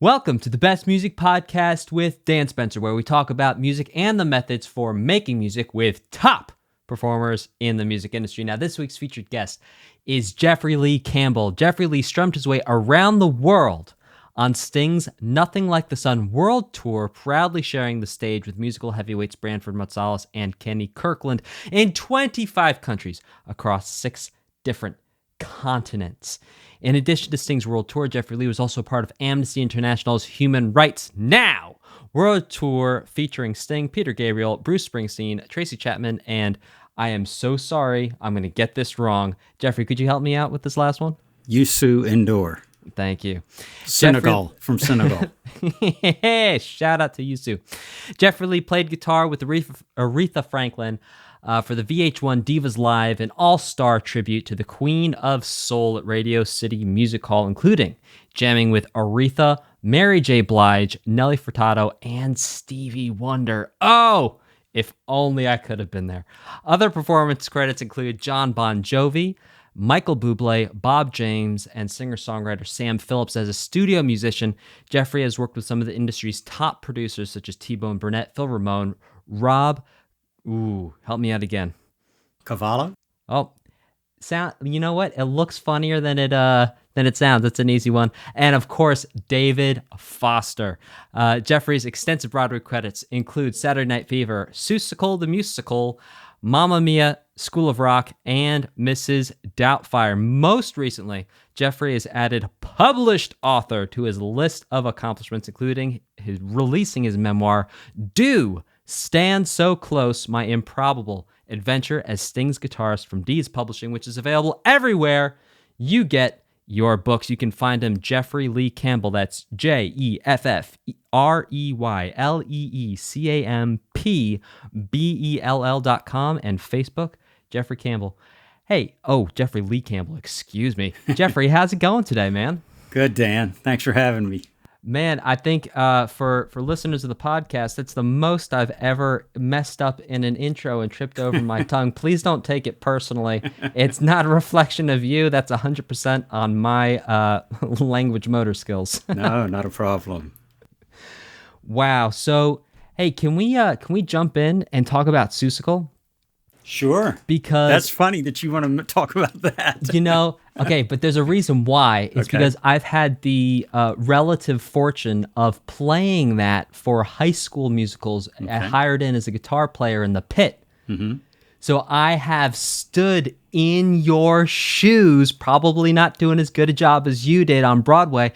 Welcome to the Best Music Podcast with Dan Spencer, where we talk about music and the methods for making music with top performers in the music industry. Now, this week's featured guest is Jeffery Lee Campbell. Jeffery Lee strummed his way around the world on Sting's Nothing Like the Sun World Tour, proudly sharing the stage with musical heavyweights Branford, Marsalis, and Kirkland in 25 countries across 6 different continents. In addition to Sting's World Tour, Jeffery Lee was also part of Amnesty International's Human Rights Now World Tour, featuring Sting, Peter Gabriel, Bruce Springsteen, Tracy Chapman, and I am so sorry, I'm going to get this wrong. Jeffrey, could you help me out with this last one? Youssou N'Dour. Thank you. Senegal, from Senegal. Shout out to Youssou. Jeffery Lee played guitar with Aretha Franklin for the VH1 Divas Live, an all-star tribute to the Queen of Soul at Radio City Music Hall, including jamming with Aretha, Mary J. Blige, Nelly Furtado, and Stevie Wonder. Oh, if only I could have been there. Other performance credits include John Bon Jovi, Michael Bublé, Bob James, and singer-songwriter Sam Phillips. As a studio musician, Jeffery has worked with some of the industry's top producers such as T-Bone Burnett, Phil Ramone, Rob... Ooh, help me out again. Cavallo? Oh, sound. You know what? It looks funnier than it sounds. It's an easy one. And of course, David Foster. Jeffrey's extensive Broadway credits include Saturday Night Fever, Seussical the Musical, Mamma Mia, School of Rock, and Mrs. Doubtfire. Most recently, Jeffery has added published author to his list of accomplishments, including releasing his memoir, Do Stand So Close, My Improbable Adventure as Sting's Guitarist, from Dee's Publishing, which is available everywhere you get your books. You can find him, Jeffery Lee Campbell. That's JefferyLeeCampbell.com, and Facebook, Jeffery Campbell. Hey, Jeffery Lee Campbell, excuse me. Jeffrey, how's it going today, man? Good, Dan. Thanks for having me. Man, I think for listeners of the podcast, that's the most I've ever messed up in an intro and tripped over my tongue. Please don't take it personally. It's not a reflection of you. That's 100% on my language motor skills. No, not a problem. Wow. So, hey, can we jump in and talk about Seussical? Sure. Because that's funny that you want to talk about that. Okay, but there's a reason why. It's because I've had the relative fortune of playing that for high school musicals. I hired in as a guitar player in the pit. Mm-hmm. So I have stood in your shoes, probably not doing as good a job as you did on Broadway,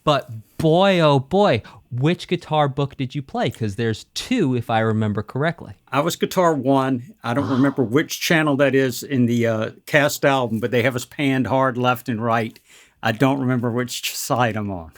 but boy, oh boy, which guitar book did you play? Because there's 2, if I remember correctly. I was guitar 1. I don't remember which channel that is in the cast album, but they have us panned hard left and right. I don't remember which side I'm on.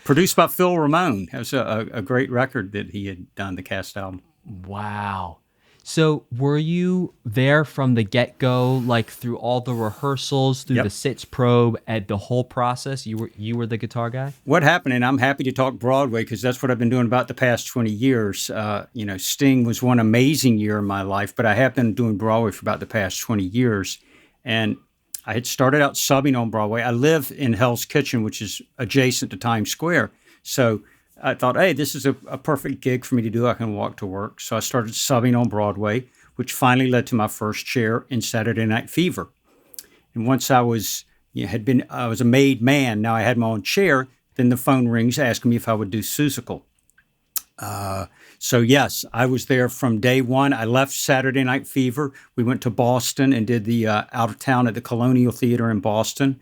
Produced by Phil Ramone. That was a great record that he had done, the cast album. Wow. So were you there from the get-go, like through all the rehearsals, through the sits probe, at the whole process? You were the guitar guy? What happened, and I'm happy to talk Broadway because that's what I've been doing about the past 20 years. Sting was one amazing year in my life, but I have been doing Broadway for about the past 20 years. And I had started out subbing on Broadway. I live in Hell's Kitchen, which is adjacent to Times Square. So I thought, hey, this is a perfect gig for me to do. I can walk to work. So I started subbing on Broadway, which finally led to my first chair in Saturday Night Fever. And once I was a made man. Now I had my own chair. Then the phone rings asking me if I would do Seussical. So yes, I was there from day one. I left Saturday Night Fever. We went to Boston and did the out of town at the Colonial Theater in Boston.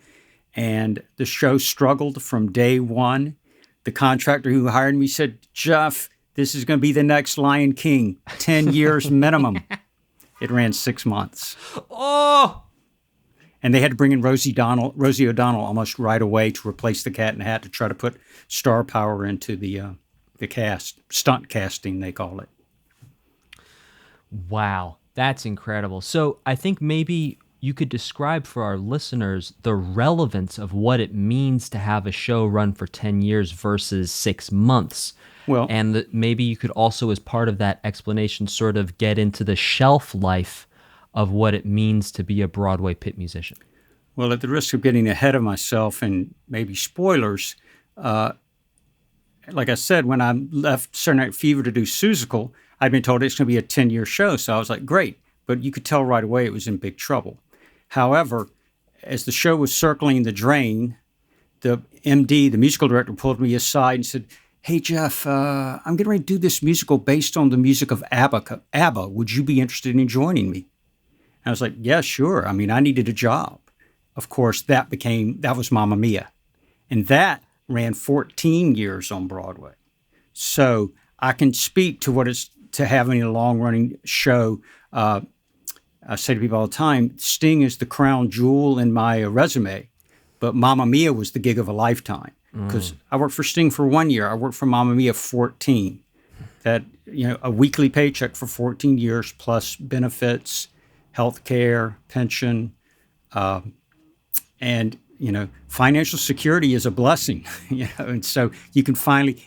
And the show struggled from day one. The contractor who hired me said, Jeff, this is going to be the next Lion King, 10 years minimum. It ran 6 months. Oh! And they had to bring in Rosie O'Donnell almost right away to replace the Cat in the Hat, to try to put star power into the cast. Stunt casting, they call it. Wow, that's incredible. So I think maybe you could describe for our listeners the relevance of what it means to have a show run for 10 years versus 6 months. Well, and maybe you could also, as part of that explanation, sort of get into the shelf life of what it means to be a Broadway pit musician. Well, at the risk of getting ahead of myself and maybe spoilers, like I said, when I left Saturday Night Fever to do Seussical, I'd been told it's going to be a 10-year show. So I was like, great. But you could tell right away it was in big trouble. However, as the show was circling the drain, the MD, the musical director, pulled me aside and said, "Hey, Jeff, I'm getting ready to do this musical based on the music of ABBA. ABBA. Would you be interested in joining me?" And I was like, "Yeah, sure." I mean, I needed a job. Of course, that was Mamma Mia. And that ran 14 years on Broadway. So I can speak to what it's to having a long-running show. I say to people all the time, Sting is the crown jewel in my resume, but Mamma Mia was the gig of a lifetime. Because I worked for Sting for 1 year. I worked for Mamma Mia 14. That, a weekly paycheck for 14 years plus benefits, health care, pension, and financial security is a blessing. And so you can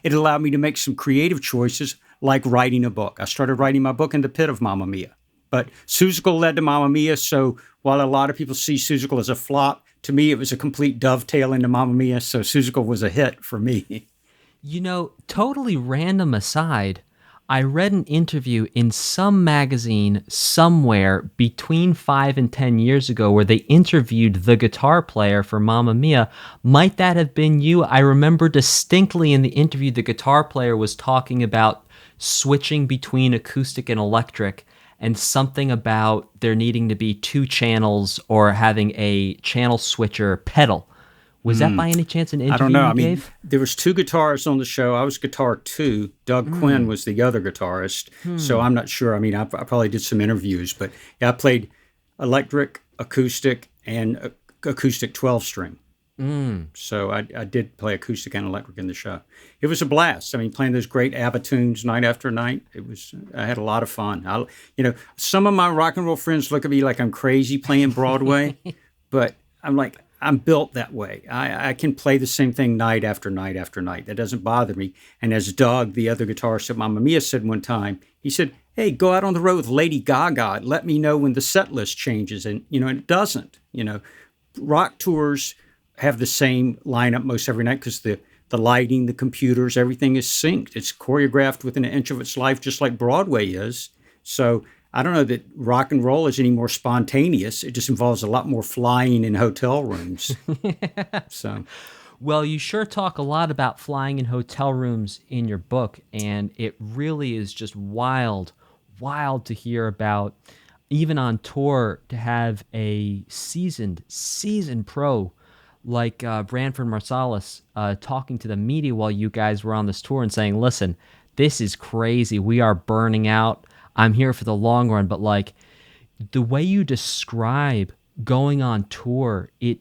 it allowed me to make some creative choices like writing a book. I started writing my book in the pit of Mamma Mia. But Seussical led to Mamma Mia, so while a lot of people see Seussical as a flop, to me it was a complete dovetail into Mamma Mia, so Seussical was a hit for me. Totally random aside, I read an interview in some magazine somewhere between 5 and 10 years ago where they interviewed the guitar player for Mamma Mia. Might that have been you? I remember distinctly in the interview the guitar player was talking about switching between acoustic and electric, and something about there needing to be 2 channels or having a channel switcher pedal. Was that by any chance an interview I don't know. you gave? There was 2 guitarists on the show. I was guitar 2. Doug Quinn was the other guitarist. So I'm not sure. I probably did some interviews, but yeah, I played electric, acoustic, and acoustic 12-string. So I did play acoustic and electric in the show. It was a blast. Playing those great ABBA tunes night after night. I had a lot of fun. Some of my rock and roll friends look at me like I'm crazy playing Broadway, but I'm like, I'm built that way. I can play the same thing night after night after night. That doesn't bother me. And as Doug, the other guitarist at Mamma Mia, said one time, he said, "Hey, go out on the road with Lady Gaga. Let me know when the set list changes." And, it doesn't. Rock tours have the same lineup most every night because the lighting, the computers, everything is synced. It's choreographed within an inch of its life, just like Broadway is. So I don't know that rock and roll is any more spontaneous. It just involves a lot more flying in hotel rooms. So, well, you sure talk a lot about flying in hotel rooms in your book, and it really is just wild to hear about, even on tour, to have a seasoned pro like Branford Marsalis talking to the media while you guys were on this tour and saying, "Listen, this is crazy. We are burning out. I'm here for the long run." But like the way you describe going on tour, it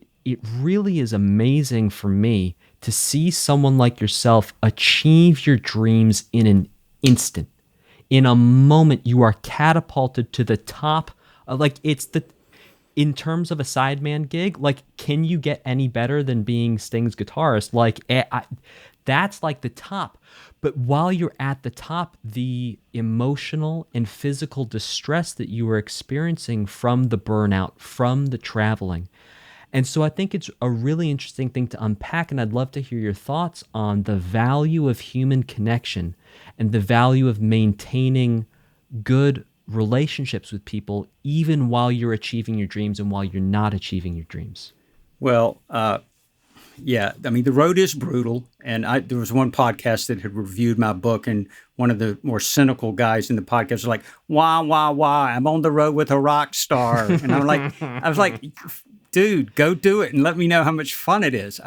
really is amazing for me to see someone like yourself achieve your dreams in an instant. In a moment, you are catapulted to the top. In terms of a sideman gig, like, can you get any better than being Sting's guitarist? Like, that's like the top. But while you're at the top, the emotional and physical distress that you were experiencing from the burnout, from the traveling. And so I think it's a really interesting thing to unpack, and I'd love to hear your thoughts on the value of human connection and the value of maintaining good relationships with people, even while you're achieving your dreams and while you're not achieving your dreams. Well, yeah, the road is brutal. And there was one podcast that had reviewed my book, and one of the more cynical guys in the podcast was like, wah, I'm on the road with a rock star. And I was like, dude, go do it and let me know how much fun it is.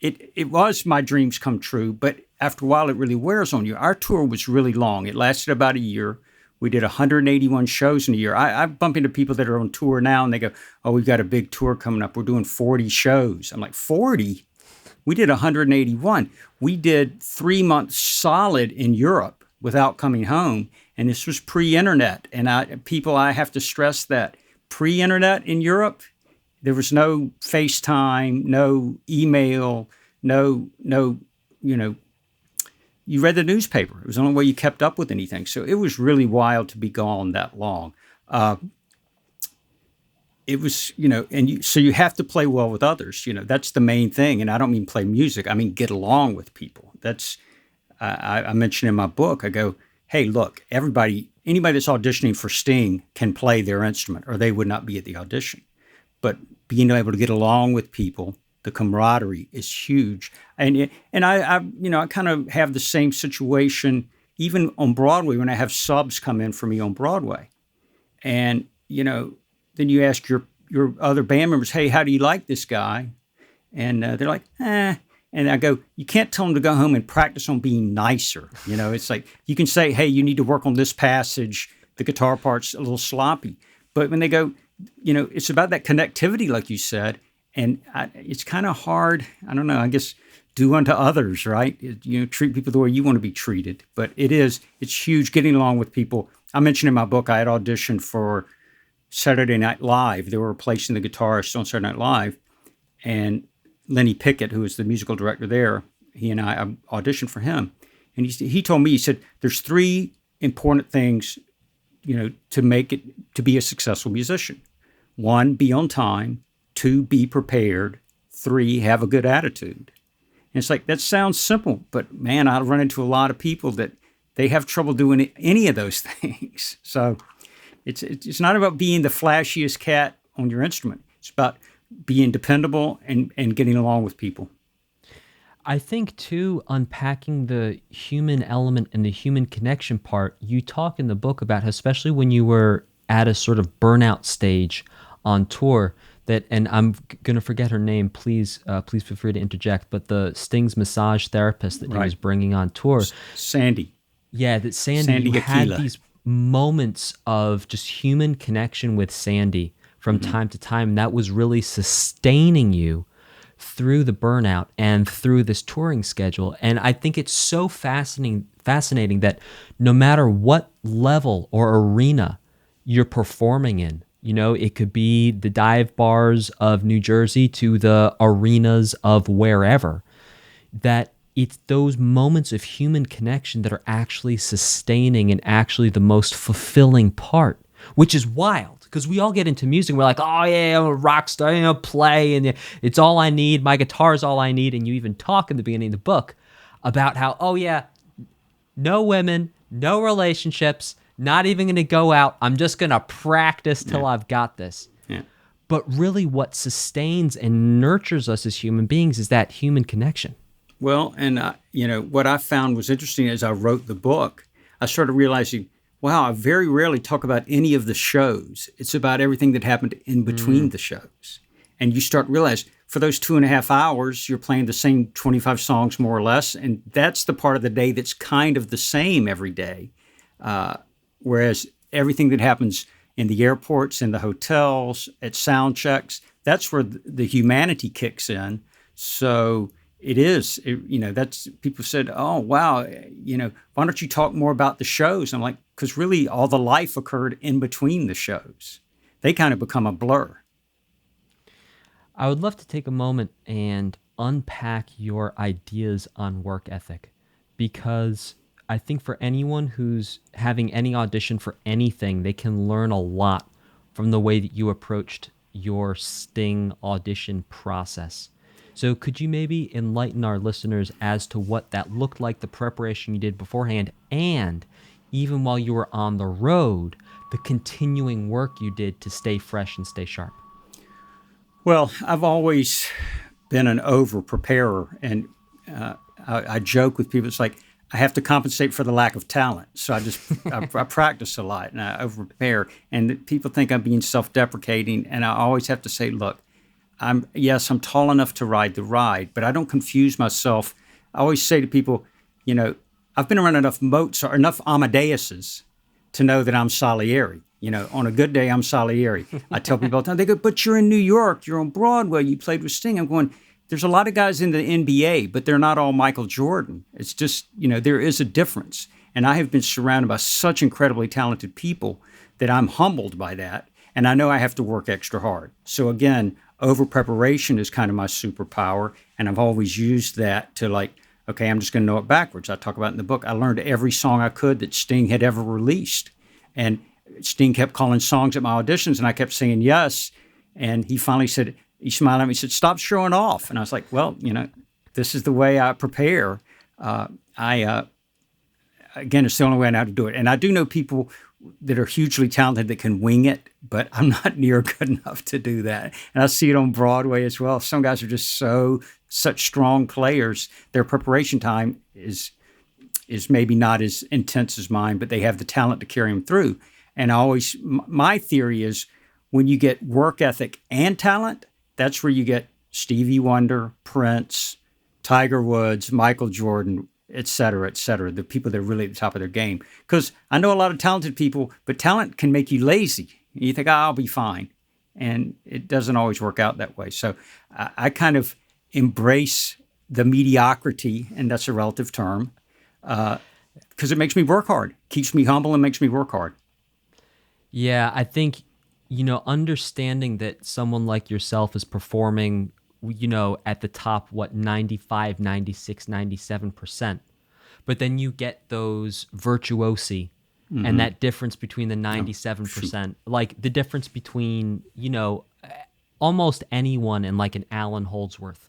It was my dreams come true, but after a while, it really wears on you. Our tour was really long. It lasted about a year. We did 181 shows in a year. I bump into people that are on tour now, and they go, "Oh, we've got a big tour coming up. We're doing 40 shows." I'm like, 40? We did 181. We did 3 months solid in Europe without coming home, and this was pre-internet. And I have to stress that. Pre-internet in Europe, there was no FaceTime, no email, no, you read the newspaper. It was the only way you kept up with anything. So it was really wild to be gone that long. it was, so you have to play well with others. That's the main thing. And I don't mean play music. I mean, get along with people. That's, I mentioned in my book, I go, hey, look, anybody that's auditioning for Sting can play their instrument or they would not be at the audition. But being able to get along with people, the camaraderie is huge. And I kind of have the same situation even on Broadway when I have subs come in for me on Broadway. And, then you ask your other band members, hey, how do you like this guy? And they're like, eh. And I go, you can't tell them to go home and practice on being nicer. It's like you can say, hey, you need to work on this passage. The guitar part's a little sloppy. But when they go, it's about that connectivity, like you said. And it's kind of hard. I don't know. I guess do unto others, right? Treat people the way you want to be treated. But it's huge getting along with people. I mentioned in my book, I had auditioned for Saturday Night Live. They were replacing the guitarist on Saturday Night Live. And Lenny Pickett, who was the musical director there, he and I auditioned for him. And he told me, he said, there's 3 important things, to make it, to be a successful musician. 1, be on time. 2, be prepared. 3, have a good attitude. And it's like, that sounds simple, but man, I run into a lot of people that they have trouble doing any of those things. So it's not about being the flashiest cat on your instrument. It's about being dependable and getting along with people. I think, too, unpacking the human element and the human connection part, you talk in the book about, especially when you were at a sort of burnout stage on tour, that, and I'm going to forget her name, please feel free to interject, but the Sting's massage therapist that he was bringing on tour. Sandy. Yeah, that Sandy you had these moments of just human connection with Sandy from time to time. That was really sustaining you through the burnout and through this touring schedule. And I think it's so fascinating that no matter what level or arena you're performing in, it could be the dive bars of New Jersey to the arenas of wherever, that it's those moments of human connection that are actually sustaining and actually the most fulfilling part, which is wild. Because we all get into music and we're like, oh yeah, I'm a rock star, play, and it's all I need. My guitar is all I need. And you even talk in the beginning of the book about how, oh yeah, no women, no relationships, not even going to go out. I'm just going to practice till I've got this. Yeah. But really what sustains and nurtures us as human beings is that human connection. Well, and what I found was interesting as I wrote the book, I started realizing, wow, I very rarely talk about any of the shows. It's about everything that happened in between the shows. And you start to realize for those 2.5 hours, you're playing the same 25 songs more or less. And that's the part of the day that's kind of the same every day. Whereas everything that happens in the airports, in the hotels, at sound checks, that's where the humanity kicks in. So that's, people said, oh, wow, why don't you talk more about the shows? I'm like, because really all the life occurred in between the shows. They kind of become a blur. I would love to take a moment and unpack your ideas on work ethic, because I think for anyone who's having any audition for anything, they can learn a lot from the way that you approached your Sting audition process. So could you maybe enlighten our listeners as to what that looked like, the preparation you did beforehand, and even while you were on the road, the continuing work you did to stay fresh and stay sharp? Well, I've always been an over-preparer, and I joke with people, it's like, I have to compensate for the lack of talent. So I practice a lot and I over-prepare. And people think I'm being self-deprecating, and I always have to say, look, I'm tall enough to ride the ride, but I don't confuse myself. I always say to people, I've been around enough Mozart, enough Amadeuses to know that I'm Salieri. On a good day, I'm Salieri. I tell people all the time, they go, but you're in New York, you're on Broadway, you played with Sting. I'm going, there's a lot of guys in the NBA, but they're not all Michael Jordan. It's just, there is a difference. And I have been surrounded by such incredibly talented people that I'm humbled by that. And I know I have to work extra hard. So again, over-preparation is kind of my superpower. And I've always used that to okay, I'm just going to know it backwards. I talk about it in the book. I learned every song I could that Sting had ever released. And Sting kept calling songs at my auditions, and I kept saying yes. And he finally said, he smiled at me and said, "Stop showing off." And I was like, well, this is the way I prepare. Again, it's the only way I know how to do it. And I do know people that are hugely talented that can wing it, but I'm not near good enough to do that. And I see it on Broadway as well. Some guys are just such strong players. Their preparation time is maybe not as intense as mine, but they have the talent to carry them through. And my theory is when you get work ethic and talent, that's where you get Stevie Wonder, Prince, Tiger Woods, Michael Jordan, et cetera, the people that are really at the top of their game. Because I know a lot of talented people, but talent can make you lazy. You think, I'll be fine. And it doesn't always work out that way. So I kind of embrace the mediocrity, and that's a relative term, because it makes me work hard, keeps me humble and makes me work hard. Yeah, I think, understanding that someone like yourself is performing at the top, 95, 96, 97%. But then you get those virtuosi and that difference between the 97%, like the difference between, almost anyone in like an Alan Holdsworth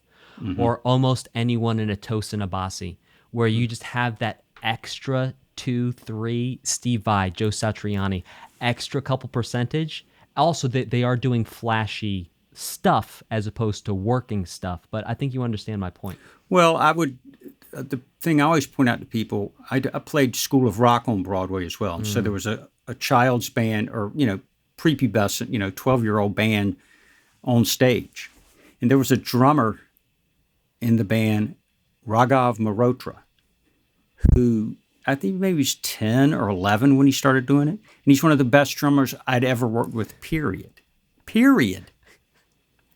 or almost anyone in a Tosin Abasi, where you just have that extra 2, 3, Steve Vai, Joe Satriani, extra couple percentage. Also, they are doing flashy stuff as opposed to working stuff, but I think you understand my point. Well, the thing I always point out to people, I played School of Rock on Broadway as well. And so there was a child's band or, prepubescent, 12-year-old band on stage. And there was a drummer in the band, Raghav Malhotra, who I think maybe he was 10 or 11 when he started doing it. And he's one of the best drummers I'd ever worked with, period.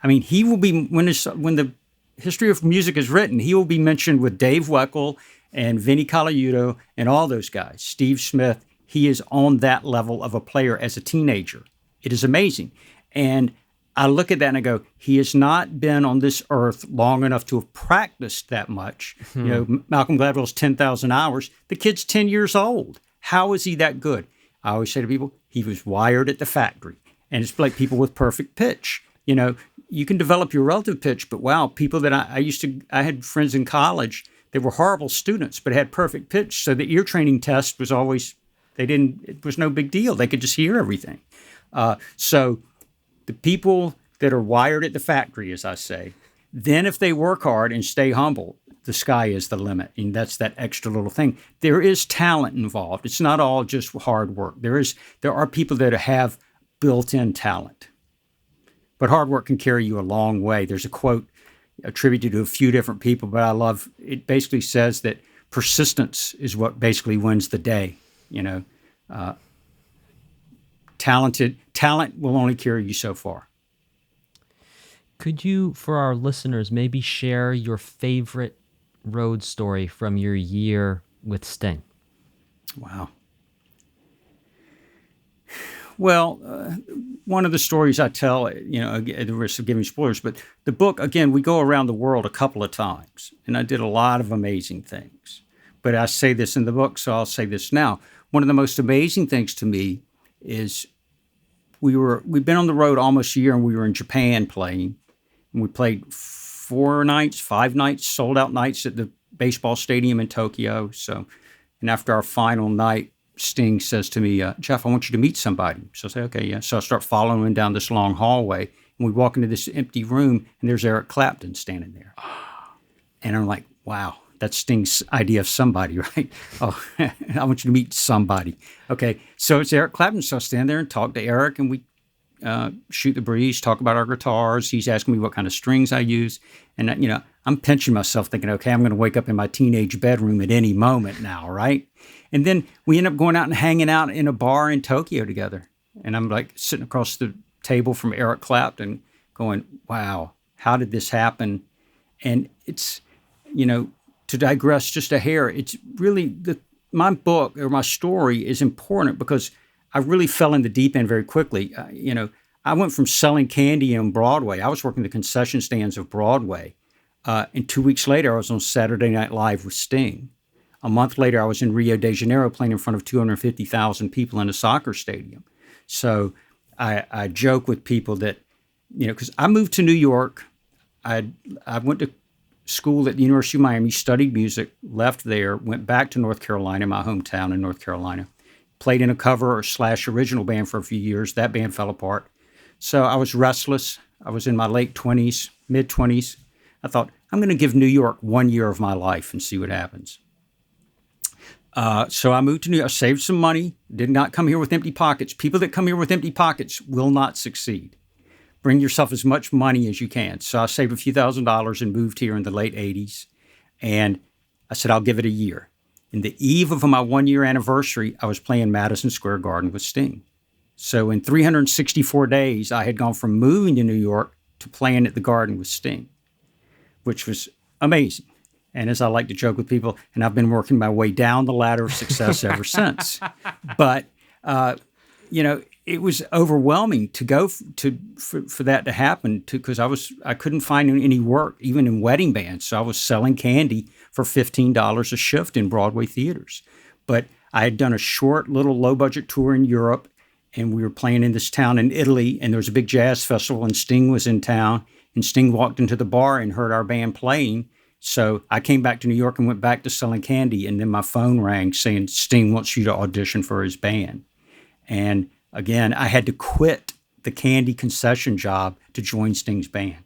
I mean, he will be, when the history of music is written, he will be mentioned with Dave Weckl and Vinnie Colaiuto and all those guys, Steve Smith. He is on that level of a player as a teenager. It is amazing. And I look at that and I go, he has not been on this earth long enough to have practiced that much. Malcolm Gladwell's 10,000 hours. The kid's 10 years old. How is he that good? I always say to people, he was wired at the factory. And it's like people with perfect pitch. You can develop your relative pitch, but wow, people that I had friends in college that were horrible students, but had perfect pitch. So the ear training test was always, it was no big deal. They could just hear everything. So the people that are wired at the factory, as I say, then if they work hard and stay humble, the sky is the limit. And that's that extra little thing. There is talent involved. It's not all just hard work. There are people that have built-in talent. But hard work can carry you a long way. There's a quote attributed to a few different people, but I love it. Basically says that persistence is what basically wins the day. Talent will only carry you so far. Could you, for our listeners, maybe share your favorite road story from your year with Sting? Wow. Well, one of the stories I tell, at the risk of giving spoilers, but the book, again, we go around the world a couple of times, and I did a lot of amazing things. But I say this in the book, so I'll say this now. One of the most amazing things to me is we've been on the road almost a year, and we were in Japan playing, and we played 5 nights, sold-out nights at the baseball stadium in Tokyo. And after our final night, Sting says to me, "Jeff, I want you to meet somebody." So I say, "Okay, yeah." So I start following him down this long hallway, and we walk into this empty room, and there's Eric Clapton standing there. And I'm like, wow, that's Sting's idea of somebody, right? Oh, I want you to meet somebody. Okay, so it's Eric Clapton. So I stand there and talk to Eric, and we shoot the breeze, talk about our guitars. He's asking me what kind of strings I use. And, I'm pinching myself thinking, okay, I'm going to wake up in my teenage bedroom at any moment now, right? And then we end up going out and hanging out in a bar in Tokyo together. And I'm like sitting across the table from Eric Clapton going, wow, how did this happen? And it's, to digress just a hair, it's really, my book or my story is important because I really fell in the deep end very quickly. I went from selling candy on Broadway. I was working the concession stands of Broadway. And 2 weeks later, I was on Saturday Night Live with Sting. A month later, I was in Rio de Janeiro playing in front of 250,000 people in a soccer stadium. So I joke with people that because I moved to New York. I went to school at the University of Miami, studied music, left there, went back to North Carolina, my hometown in North Carolina, played in a cover / original band for a few years. That band fell apart. So I was restless. I was in my late 20s, mid 20s. I thought, I'm going to give New York 1 year of my life and see what happens. So I moved to New York, saved some money, did not come here with empty pockets. People that come here with empty pockets will not succeed. Bring yourself as much money as you can. So I saved a few $1,000s and moved here in the late 80s. And I said, I'll give it a year. In the eve of my 1 year anniversary, I was playing Madison Square Garden with Sting. So in 364 days, I had gone from moving to New York to playing at the Garden with Sting, which was amazing. And as I like to joke with people, and I've been working my way down the ladder of success ever since. But, it was overwhelming to go for that to happen because I couldn't find any work, even in wedding bands. So I was selling candy for $15 a shift in Broadway theaters. But I had done a short little low budget tour in Europe, and we were playing in this town in Italy, and there was a big jazz festival, and Sting was in town, and Sting walked into the bar and heard our band playing. So I came back to New York and went back to selling candy, and then my phone rang saying Sting wants you to audition for his band. And again, I had to quit the candy concession job to join Sting's band.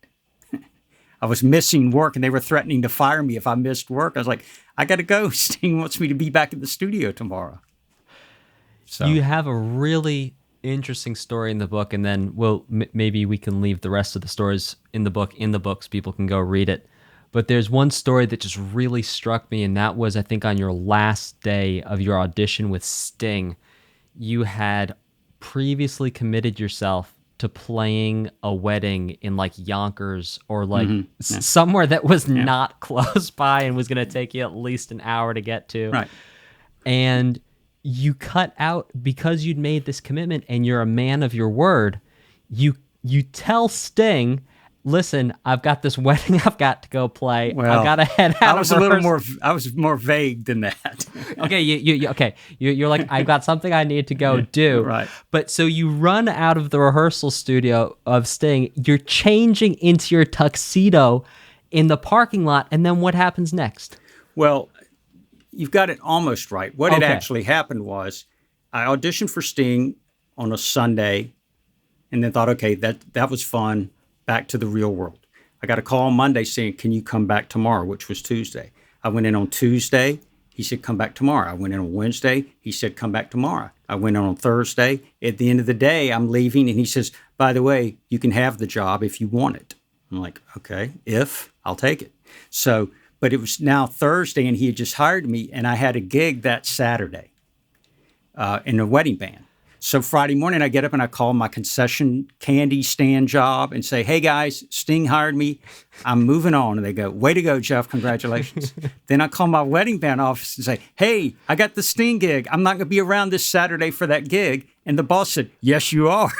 I was missing work, and they were threatening to fire me if I missed work. I was like, I got to go. Sting wants me to be back in the studio tomorrow. So you have a really interesting story in the book, and then maybe we can leave the rest of the stories in the books. People can go read it. But there's one story that just really struck me, and that was, I think, on your last day of your audition with Sting. You had previously committed yourself to playing a wedding in like Yonkers or like somewhere that was not close by and was going to take you at least an hour to get to. Right. And you cut out, because you'd made this commitment and you're a man of your word, you tell Sting, listen, I've got this wedding I've got to go play. Well, I got to head out. I was more vague than that. Okay, you're like, I've got something I need to go do. Right. But so you run out of the rehearsal studio of Sting. You're changing into your tuxedo in the parking lot, and then what happens next? Well, you've got it almost right. What had actually happened was I auditioned for Sting on a Sunday, and then thought, okay, that was fun. Back to the real world. I got a call on Monday saying, can you come back tomorrow, which was Tuesday. I went in on Tuesday. He said, come back tomorrow. I went in on Wednesday. He said, come back tomorrow. I went in on Thursday. At the end of the day, I'm leaving, and he says, by the way, you can have the job if you want it. I'm like, okay, I'll take it. So, but it was now Thursday, and he had just hired me, and I had a gig that Saturday in a wedding band. So Friday morning, I get up and I call my concession candy stand job and say, hey, guys, Sting hired me. I'm moving on. And they go, way to go, Jeff. Congratulations. Then I call my wedding band office and say, hey, I got the Sting gig. I'm not going to be around this Saturday for that gig. And the boss said, yes, you are.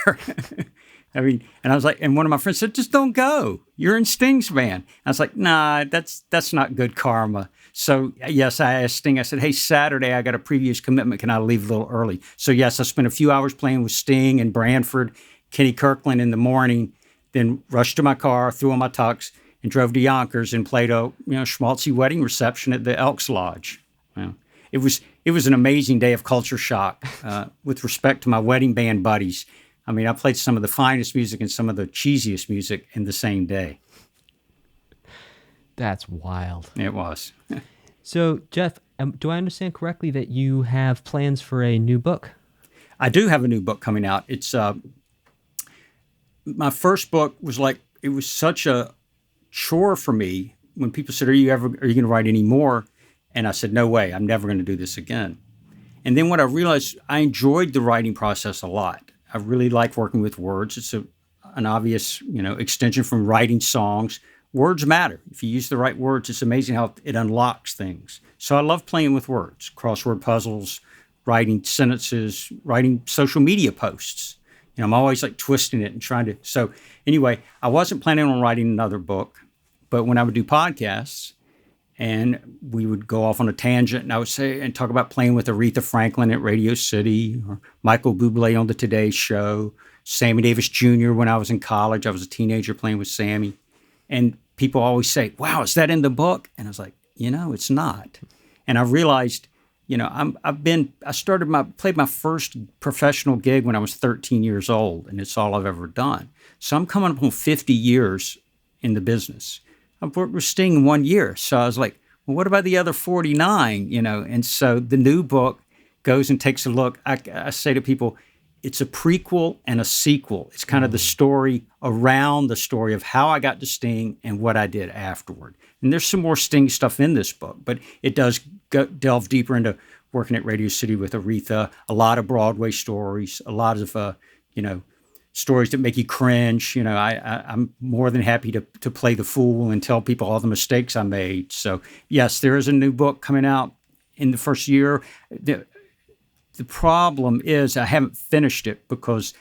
And I was like, and one of my friends said, just don't go. You're in Sting's band. I was like, nah, that's not good karma. So, yes, I asked Sting, I said, hey, Saturday, I got a previous commitment. Can I leave a little early? So, yes, I spent a few hours playing with Sting and Branford, Kenny Kirkland in the morning, then rushed to my car, threw on my tux, and drove to Yonkers and played a schmaltzy wedding reception at the Elks Lodge. It was an amazing day of culture shock with respect to my wedding band buddies. I mean, I played some of the finest music and some of the cheesiest music in the same day. That's wild. It was. So, Jeff, do I understand correctly that you have plans for a new book? I do have a new book coming out. It's my first book was it was such a chore for me when people said, are you going to write any more? And I said, no way, I'm never going to do this again. And then what I realized, I enjoyed the writing process a lot. I really like working with words. It's an obvious, extension from writing songs. Words matter. If you use the right words, it's amazing how it unlocks things. So I love playing with words, crossword puzzles, writing sentences, writing social media posts. I'm always twisting it and trying to. So anyway, I wasn't planning on writing another book, but when I would do podcasts and we would go off on a tangent and I would say and talk about playing with Aretha Franklin at Radio City or Michael Bublé on the Today Show, Sammy Davis Jr. when I was in college. I was a teenager playing with Sammy. And people always say, wow, is that in the book? And I was like, it's not. And I realized, played my first professional gig when I was 13 years old, and it's all I've ever done. So I'm coming up on 50 years in the business. I've worked with Sting 1 year. So I was like, well, what about the other 49? And so the new book goes and takes a look. I say to people, it's a prequel and a sequel. It's kind of the story around the story of how I got to Sting and what I did afterward. And there's some more Sting stuff in this book, but it does delve deeper into working at Radio City with Aretha, a lot of Broadway stories, a lot of, stories that make you cringe. I'm more than happy to play the fool and tell people all the mistakes I made. So, yes, there is a new book coming out in the first year. The problem is I haven't finished it because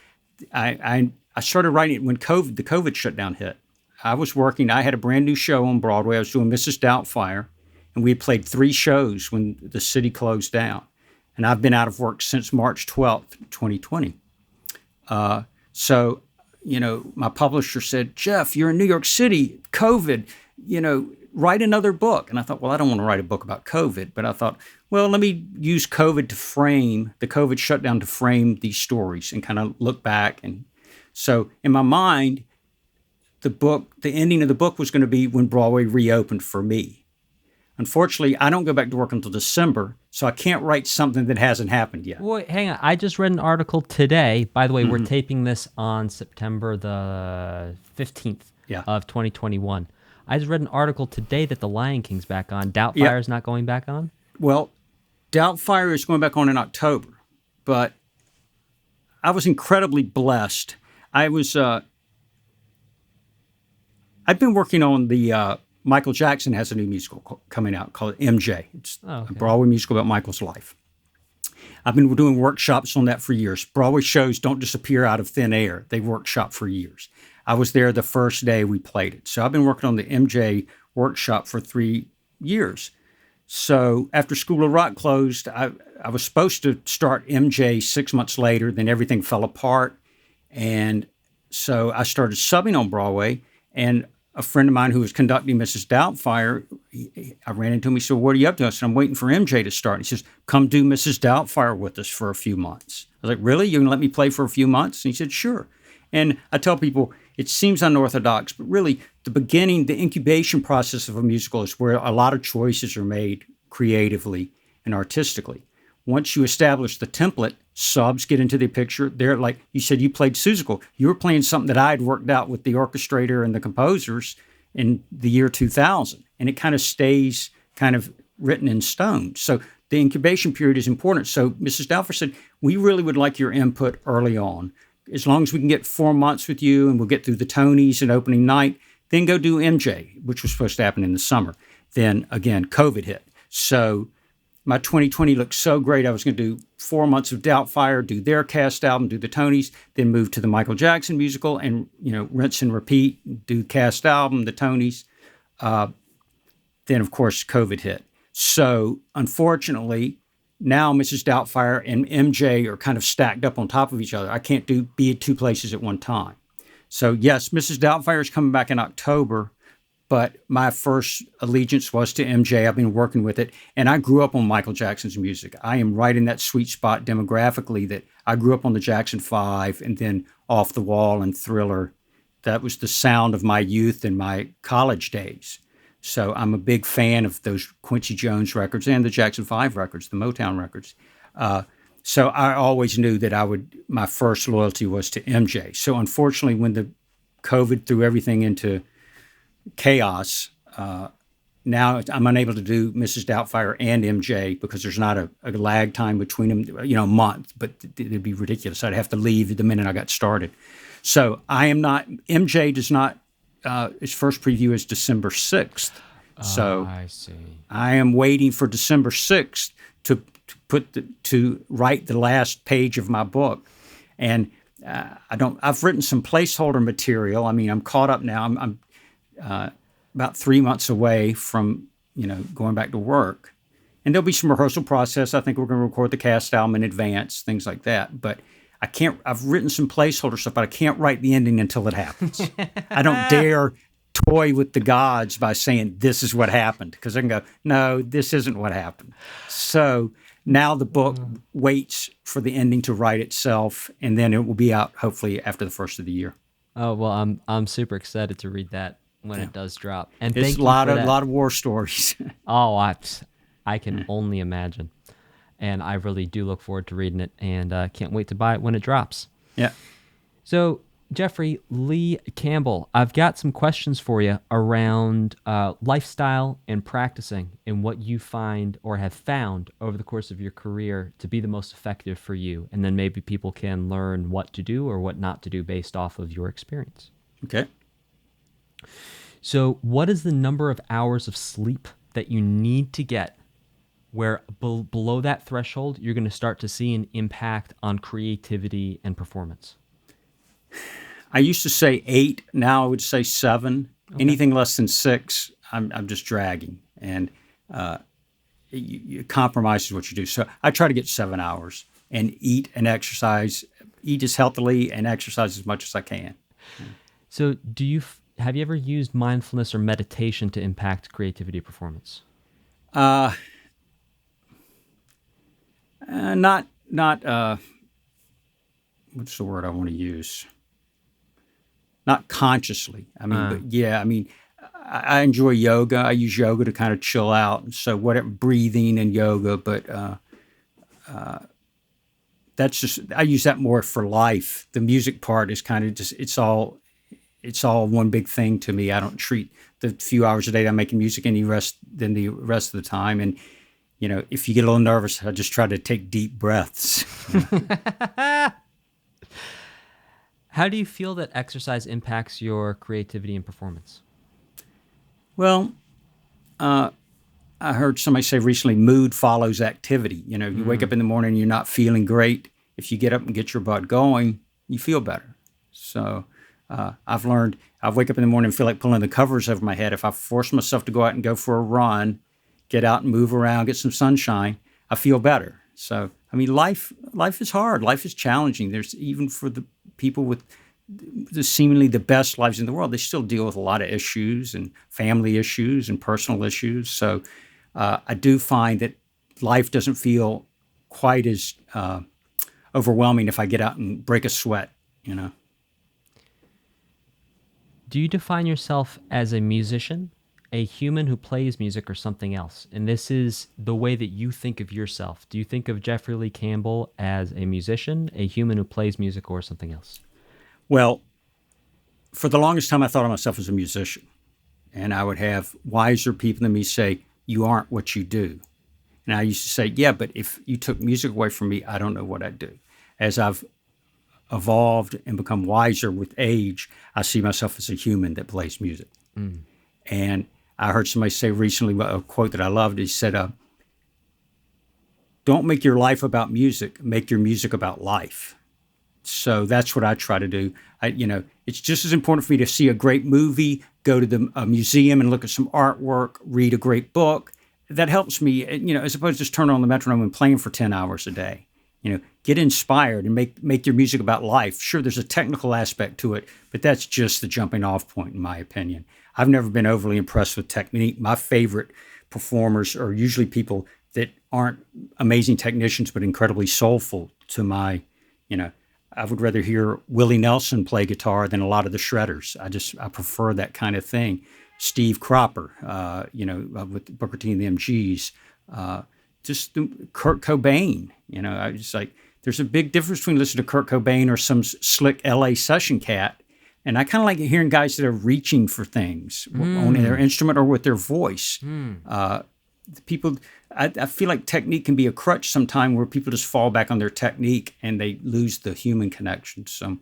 I started writing it when the COVID shutdown hit. I was working. I had a brand new show on Broadway. I was doing Mrs. Doubtfire, and we had played 3 shows when the city closed down. And I've been out of work since March 12th, 2020. So, my publisher said, Jeff, you're in New York City, COVID, write another book. And I thought, well, I don't want to write a book about COVID. But I thought, well, let me use the COVID shutdown to frame these stories and kind of look back. And so in my mind, the ending of the book was going to be when Broadway reopened for me. Unfortunately, I don't go back to work until December, so I can't write something that hasn't happened yet. Well, hang on. I just read an article today. By the way, we're taping this on September the 15th of 2021. I just read an article today that The Lion King's back on. Doubtfire is not going back on? Well, Doubtfire is going back on in October, but I was incredibly blessed. I've been working on the Michael Jackson has a new musical coming out called MJ. It's a Broadway musical about Michael's life. I've been doing workshops on that for years. Broadway shows don't disappear out of thin air. They workshop for years. I was there the first day we played it. So I've been working on the MJ workshop for 3 years. So after School of Rock closed, I was supposed to start MJ 6 months later. Then everything fell apart. And so I started subbing on Broadway. And a friend of mine who was conducting Mrs. Doubtfire, I ran into him. He said, what are you up to? I said, I'm waiting for MJ to start. And he says, come do Mrs. Doubtfire with us for a few months. I was like, really? You're going to let me play for a few months? And he said, sure. And I tell people, it seems unorthodox, but really the incubation process of a musical is where a lot of choices are made creatively and artistically. Once you establish the template, subs get into the picture. They're like you said, you played Seussical. You were playing something that I had worked out with the orchestrator and the composers in the year 2000. And it kind of stays kind of written in stone. So the incubation period is important. So Mrs. Doubtfire said, we really would like your input early on. As long as we can get 4 months with you and we'll get through the Tonys and opening night, then go do MJ, which was supposed to happen in the summer. Then again, COVID hit. So my 2020 looked so great. I was going to do 4 months of Doubtfire, do their cast album, do the Tonys, then move to the Michael Jackson musical and, rinse and repeat, do cast album, the Tonys. Then, of course, COVID hit. So, unfortunately, now Mrs. Doubtfire and MJ are kind of stacked up on top of each other. I can't be at 2 places at one time. So, yes, Mrs. Doubtfire is coming back in October, but my first allegiance was to MJ. I've been working with it, and I grew up on Michael Jackson's music. I am right in that sweet spot demographically that I grew up on the Jackson 5 and then Off the Wall and Thriller. That was the sound of my youth and my college days. So I'm a big fan of those Quincy Jones records and the Jackson 5 records, the Motown records. So I always knew that my first loyalty was to MJ. So unfortunately, when the COVID threw everything into chaos, now I'm unable to do Mrs. Doubtfire and MJ because there's not a lag time between them, a month, but it'd be ridiculous. I'd have to leave the minute I got started. So MJ does not, its first preview is December 6th. So I see. I am waiting for December 6th to write the last page of my book. And I've written some placeholder material. I mean, I'm caught up now. I'm about 3 months away from, going back to work. And there'll be some rehearsal process. I think we're going to record the cast album in advance, things like that. But I've written some placeholder stuff, but I can't write the ending until it happens. I don't dare toy with the gods by saying this is what happened, because I can go, no, this isn't what happened. So now the book waits for the ending to write itself, and then it will be out hopefully after the first of the year. Oh, well, I'm super excited to read that when it does drop. And It's thank a you lot for of that. lot of war stories. Oh, I can only imagine. And I really do look forward to reading it, and can't wait to buy it when it drops. Yeah. So, Jeffrey, Lee Campbell, I've got some questions for you around lifestyle and practicing and what you find or have found over the course of your career to be the most effective for you. And then maybe people can learn what to do or what not to do based off of your experience. Okay. So what is the number of hours of sleep that you need to get where below that threshold, you're going to start to see an impact on creativity and performance? I used to say 8. Now I would say 7. Okay. Anything less than 6, I'm just dragging. And you compromise is what you do. So I try to get 7 hours and eat and exercise, eat as healthily and exercise as much as I can. So have you ever used mindfulness or meditation to impact creativity performance? Not what's the word I want to use? Not consciously. I mean, but yeah, I mean, I enjoy yoga. I use yoga to kind of chill out. So whatever, breathing and yoga, but that's just, I use that more for life. The music part is kind of just, it's all one big thing to me. I don't treat the few hours a day that I'm making music any rest than the rest of the time. And, if you get a little nervous, I just try to take deep breaths. How do you feel that exercise impacts your creativity and performance? Well, I heard somebody say recently, mood follows activity. You wake up in the morning and you're not feeling great. If you get up and get your butt going, you feel better. So I've learned, I wake up in the morning and feel like pulling the covers over my head. If I force myself to go out and go for a run, get out and move around, get some sunshine, I feel better. So, I mean, life is hard. Life is challenging. There's, even for the people with seemingly the best lives in the world, they still deal with a lot of issues and family issues and personal issues. So I do find that life doesn't feel quite as overwhelming if I get out and break a sweat, Do you define yourself as a musician, a human who plays music, or something else? And this is the way that you think of yourself. Do you think of Jeffrey Lee Campbell as a musician, a human who plays music, or something else? Well, for the longest time, I thought of myself as a musician. And I would have wiser people than me say, you aren't what you do. And I used to say, yeah, but if you took music away from me, I don't know what I'd do. As I've evolved and become wiser with age, I see myself as a human that plays music. Mm. And I heard somebody say recently, a quote that I loved. He said, don't make your life about music, make your music about life. So that's what I try to do. It's just as important for me to see a great movie, go to a museum and look at some artwork, read a great book. That helps me, as opposed to just turning on the metronome and playing for 10 hours a day. Get inspired and make your music about life. Sure, there's a technical aspect to it, but that's just the jumping off point, in my opinion. I've never been overly impressed with technique. My favorite performers are usually people that aren't amazing technicians, but incredibly soulful to my, I would rather hear Willie Nelson play guitar than a lot of the shredders. I prefer that kind of thing. Steve Cropper, with Booker T and the MGs, Kurt Cobain, I just like, there's a big difference between listening to Kurt Cobain or some slick LA session cat. And I kind of like hearing guys that are reaching for things on their instrument or with their voice. People, I feel like technique can be a crutch sometime where people just fall back on their technique and they lose the human connection. So,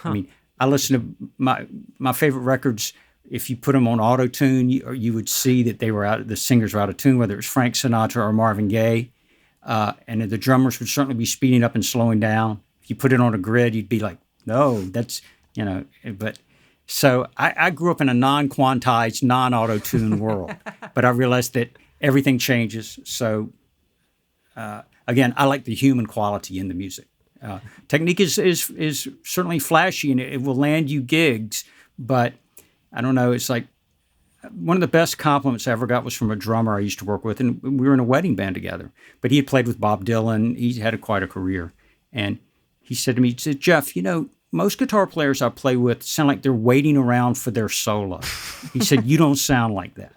I mean, I listen to my favorite records. If you put them on auto-tune, you would see that the singers were out of tune, whether it was Frank Sinatra or Marvin Gaye. And the drummers would certainly be speeding up and slowing down. If you put it on a grid, you'd be like, no, that's, but so I grew up in a non-quantized, non-auto-tune world, but I realized that everything changes. So again, I like the human quality in the music. Technique is certainly flashy, and it will land you gigs, but I don't know. It's like one of the best compliments I ever got was from a drummer I used to work with, and we were in a wedding band together. But he had played with Bob Dylan. He had quite a career. And he said to me, he said, Jeff, most guitar players I play with sound like they're waiting around for their solo. He said, you don't sound like that.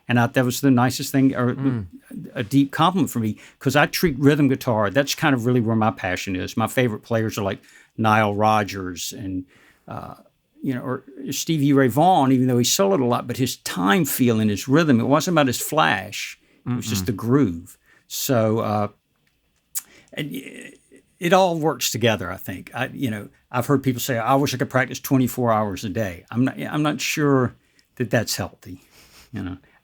And that was the nicest thing, or a deep compliment for me, because I treat rhythm guitar. That's kind of really where my passion is. My favorite players are like Nile Rodgers and or Stevie Ray Vaughan, even though he soloed a lot, but his time feel and his rhythm, it wasn't about his flash. It was just the groove. So it all works together, I think. I've heard people say, I wish I could practice 24 hours a day. I'm not sure that that's healthy.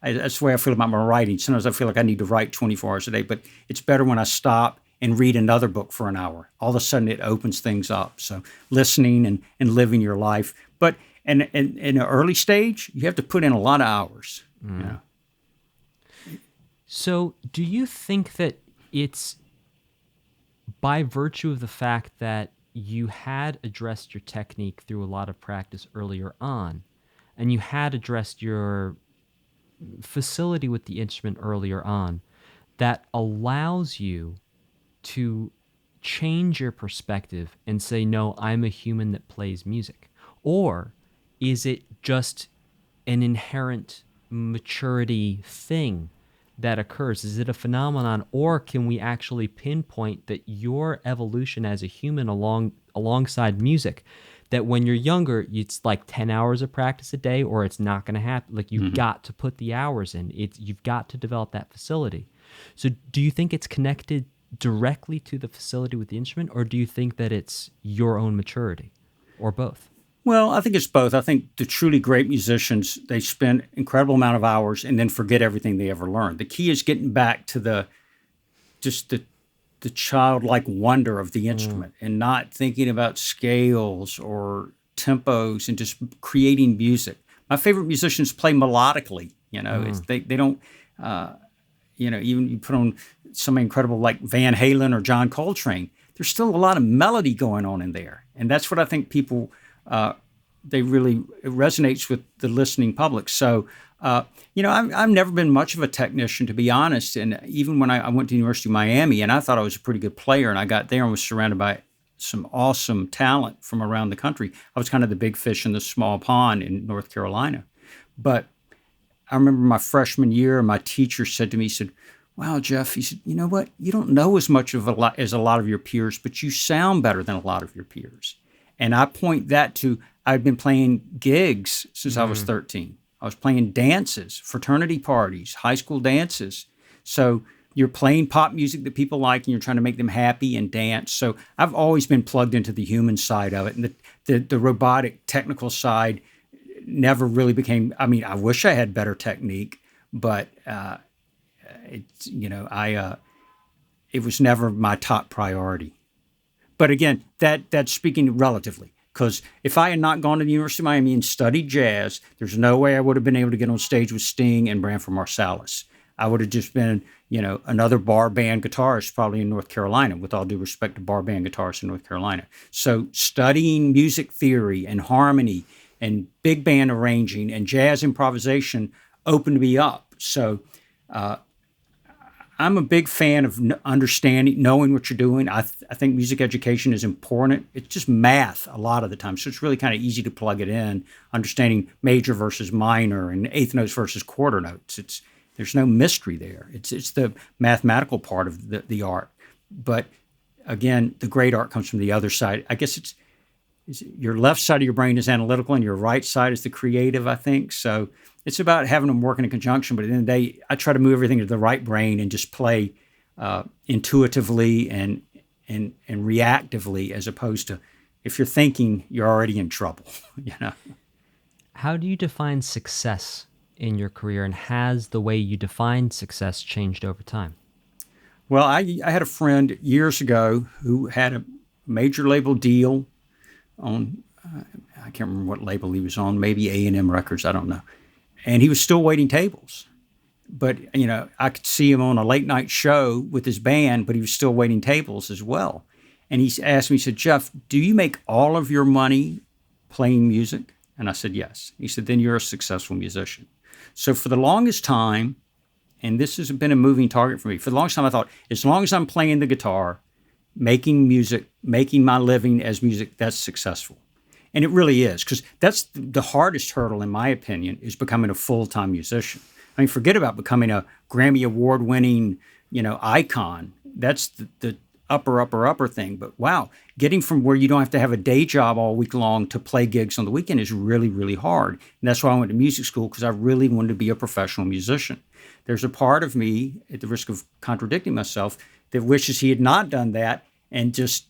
That's the way I feel about my writing. Sometimes I feel like I need to write 24 hours a day, but it's better when I stop and read another book for an hour. All of a sudden, it opens things up. So listening and living your life. But in an early stage, you have to put in a lot of hours. So do you think that it's by virtue of the fact that you had addressed your technique through a lot of practice earlier on, and you had addressed your facility with the instrument earlier on, that allows you to change your perspective and say, no, I'm a human that plays music? Or is it just an inherent maturity thing that occurs? Is it a phenomenon, or can we actually pinpoint that your evolution as a human alongside music, that when you're younger, it's like 10 hours of practice a day, or it's not going to happen? Like, you've got to put the hours in. You've got to develop that facility. So do you think it's connected directly to the facility with the instrument, or do you think that it's your own maturity, or both? Well, I think it's both. I think the truly great musicians, they spend incredible amount of hours and then forget everything they ever learned. The key is getting back to the childlike wonder of the instrument and not thinking about scales or tempos and just creating music. My favorite musicians play melodically. They don't. Even you put on somebody incredible like Van Halen or John Coltrane, there's still a lot of melody going on in there. And that's what I think people, it resonates with the listening public. So, I've never been much of a technician, to be honest. And even when I went to the University of Miami, and I thought I was a pretty good player, and I got there and was surrounded by some awesome talent from around the country, I was kind of the big fish in the small pond in North Carolina. But I remember my freshman year, my teacher said to me, he said, wow, Jeff, he said, you know what? You don't know as much as a lot of your peers, but you sound better than a lot of your peers. And I point that to, I've been playing gigs since I was 13. I was playing dances, fraternity parties, high school dances. So you're playing pop music that people like, and you're trying to make them happy and dance. So I've always been plugged into the human side of it. And the robotic technical side never really became, I wish I had better technique, but it was never my top priority. But again, that's speaking relatively, because if I had not gone to the University of Miami and studied jazz, there's no way I would have been able to get on stage with Sting and Branford Marsalis. I would have just been, another bar band guitarist probably in North Carolina, with all due respect to bar band guitarists in North Carolina. So studying music theory and harmony and big band arranging and jazz improvisation opened me up. So I'm a big fan of understanding, knowing what you're doing. I think music education is important. It's just math a lot of the time. So it's really kind of easy to plug it in, understanding major versus minor and eighth notes versus quarter notes. There's no mystery there. It's the mathematical part of the art. But again, the great art comes from the other side. I guess it's your left side of your brain is analytical and your right side is the creative, I think. So it's about having them working in conjunction. But at the end of the day, I try to move everything to the right brain and just play intuitively and reactively, as opposed to, if you're thinking, you're already in trouble. How do you define success in your career, and has the way you define success changed over time? Well, I had a friend years ago who had a major label deal on, I can't remember what label he was on, maybe A&M Records, I don't know. And he was still waiting tables. But, I could see him on a late night show with his band, but he was still waiting tables as well. And he asked me, he said, Jeff, do you make all of your money playing music? And I said, yes. He said, then you're a successful musician. So for the longest time, and this has been a moving target for me, for the longest time I thought, as long as I'm playing the guitar, making music, making my living as music, that's successful. And it really is, because that's the hardest hurdle, in my opinion, is becoming a full-time musician. I mean, forget about becoming a Grammy Award-winning, icon. That's the upper thing. But wow, getting from where you don't have to have a day job all week long to play gigs on the weekend is really, really hard. And that's why I went to music school, because I really wanted to be a professional musician. There's a part of me, at the risk of contradicting myself, that wishes he had not done that and just,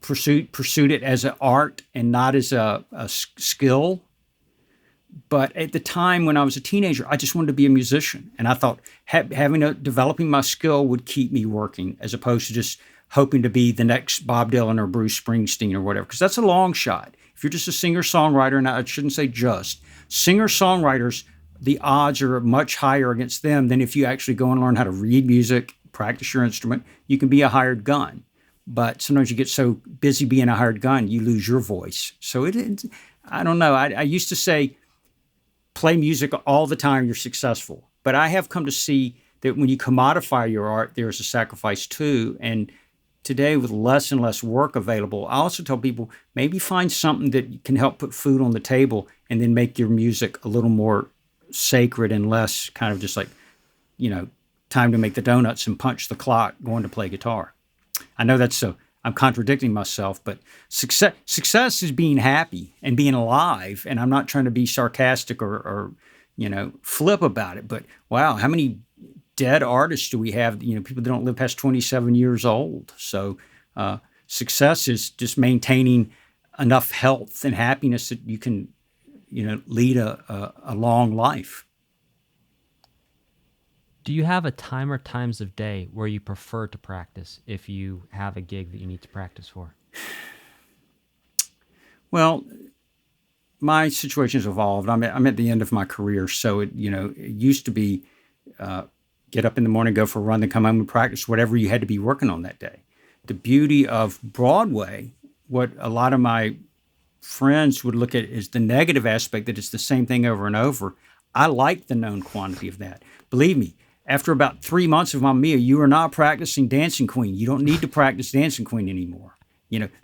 pursued it as an art and not as a skill. But at the time when I was a teenager, I just wanted to be a musician. And I thought developing my skill would keep me working, as opposed to just hoping to be the next Bob Dylan or Bruce Springsteen or whatever, because that's a long shot. If you're just a singer-songwriter, and I shouldn't say just, singer-songwriters, the odds are much higher against them than if you actually go and learn how to read music, practice your instrument. You can be a hired gun. But sometimes you get so busy being a hired gun, you lose your voice. So I don't know. I used to say, play music all the time, you're successful. But I have come to see that when you commodify your art, there's a sacrifice too. And today, with less and less work available, I also tell people, maybe find something that can help put food on the table, and then make your music a little more sacred and less kind of just like, time to make the donuts and punch the clock going to play guitar. I know I'm contradicting myself, but success is being happy and being alive. And I'm not trying to be sarcastic or flip about it. But wow, how many dead artists do we have? People that don't live past 27 years old. So success is just maintaining enough health and happiness that you can, lead a long life. Do you have a time or times of day where you prefer to practice if you have a gig that you need to practice for? Well, my situation's evolved. I'm at the end of my career, so it used to be get up in the morning, go for a run, then come home and practice whatever you had to be working on that day. The beauty of Broadway, what a lot of my friends would look at as the negative aspect, that it's the same thing over and over. I like the known quantity of that. Believe me, after about 3 months of Mamma Mia, you are not practicing Dancing Queen. You don't need to practice Dancing Queen anymore.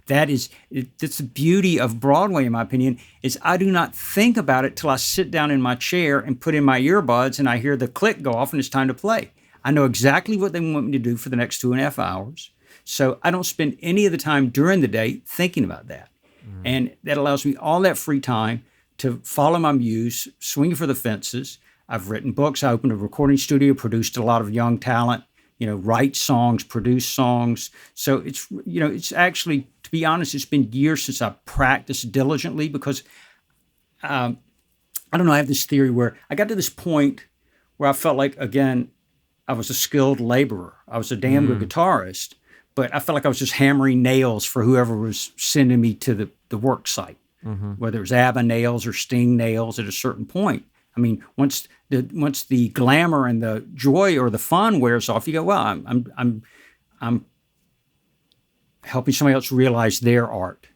That's the beauty of Broadway, in my opinion, is I do not think about it till I sit down in my chair and put in my earbuds and I hear the click go off and it's time to play. I know exactly what they want me to do for the next 2.5 hours. So I don't spend any of the time during the day thinking about that. And that allows me all that free time to follow my muse, swing for the fences. I've written books. I opened a recording studio, produced a lot of young talent, write songs, produce songs. So it's actually, to be honest, it's been years since I practiced diligently, because I don't know, I have this theory where I got to this point where I felt like, again, I was a skilled laborer. I was a damn good guitarist, but I felt like I was just hammering nails for whoever was sending me to the work site, whether it was ABBA nails or Sting nails at a certain point. I mean, once the glamour and the joy or the fun wears off, you go, well, I'm helping somebody else realize their art.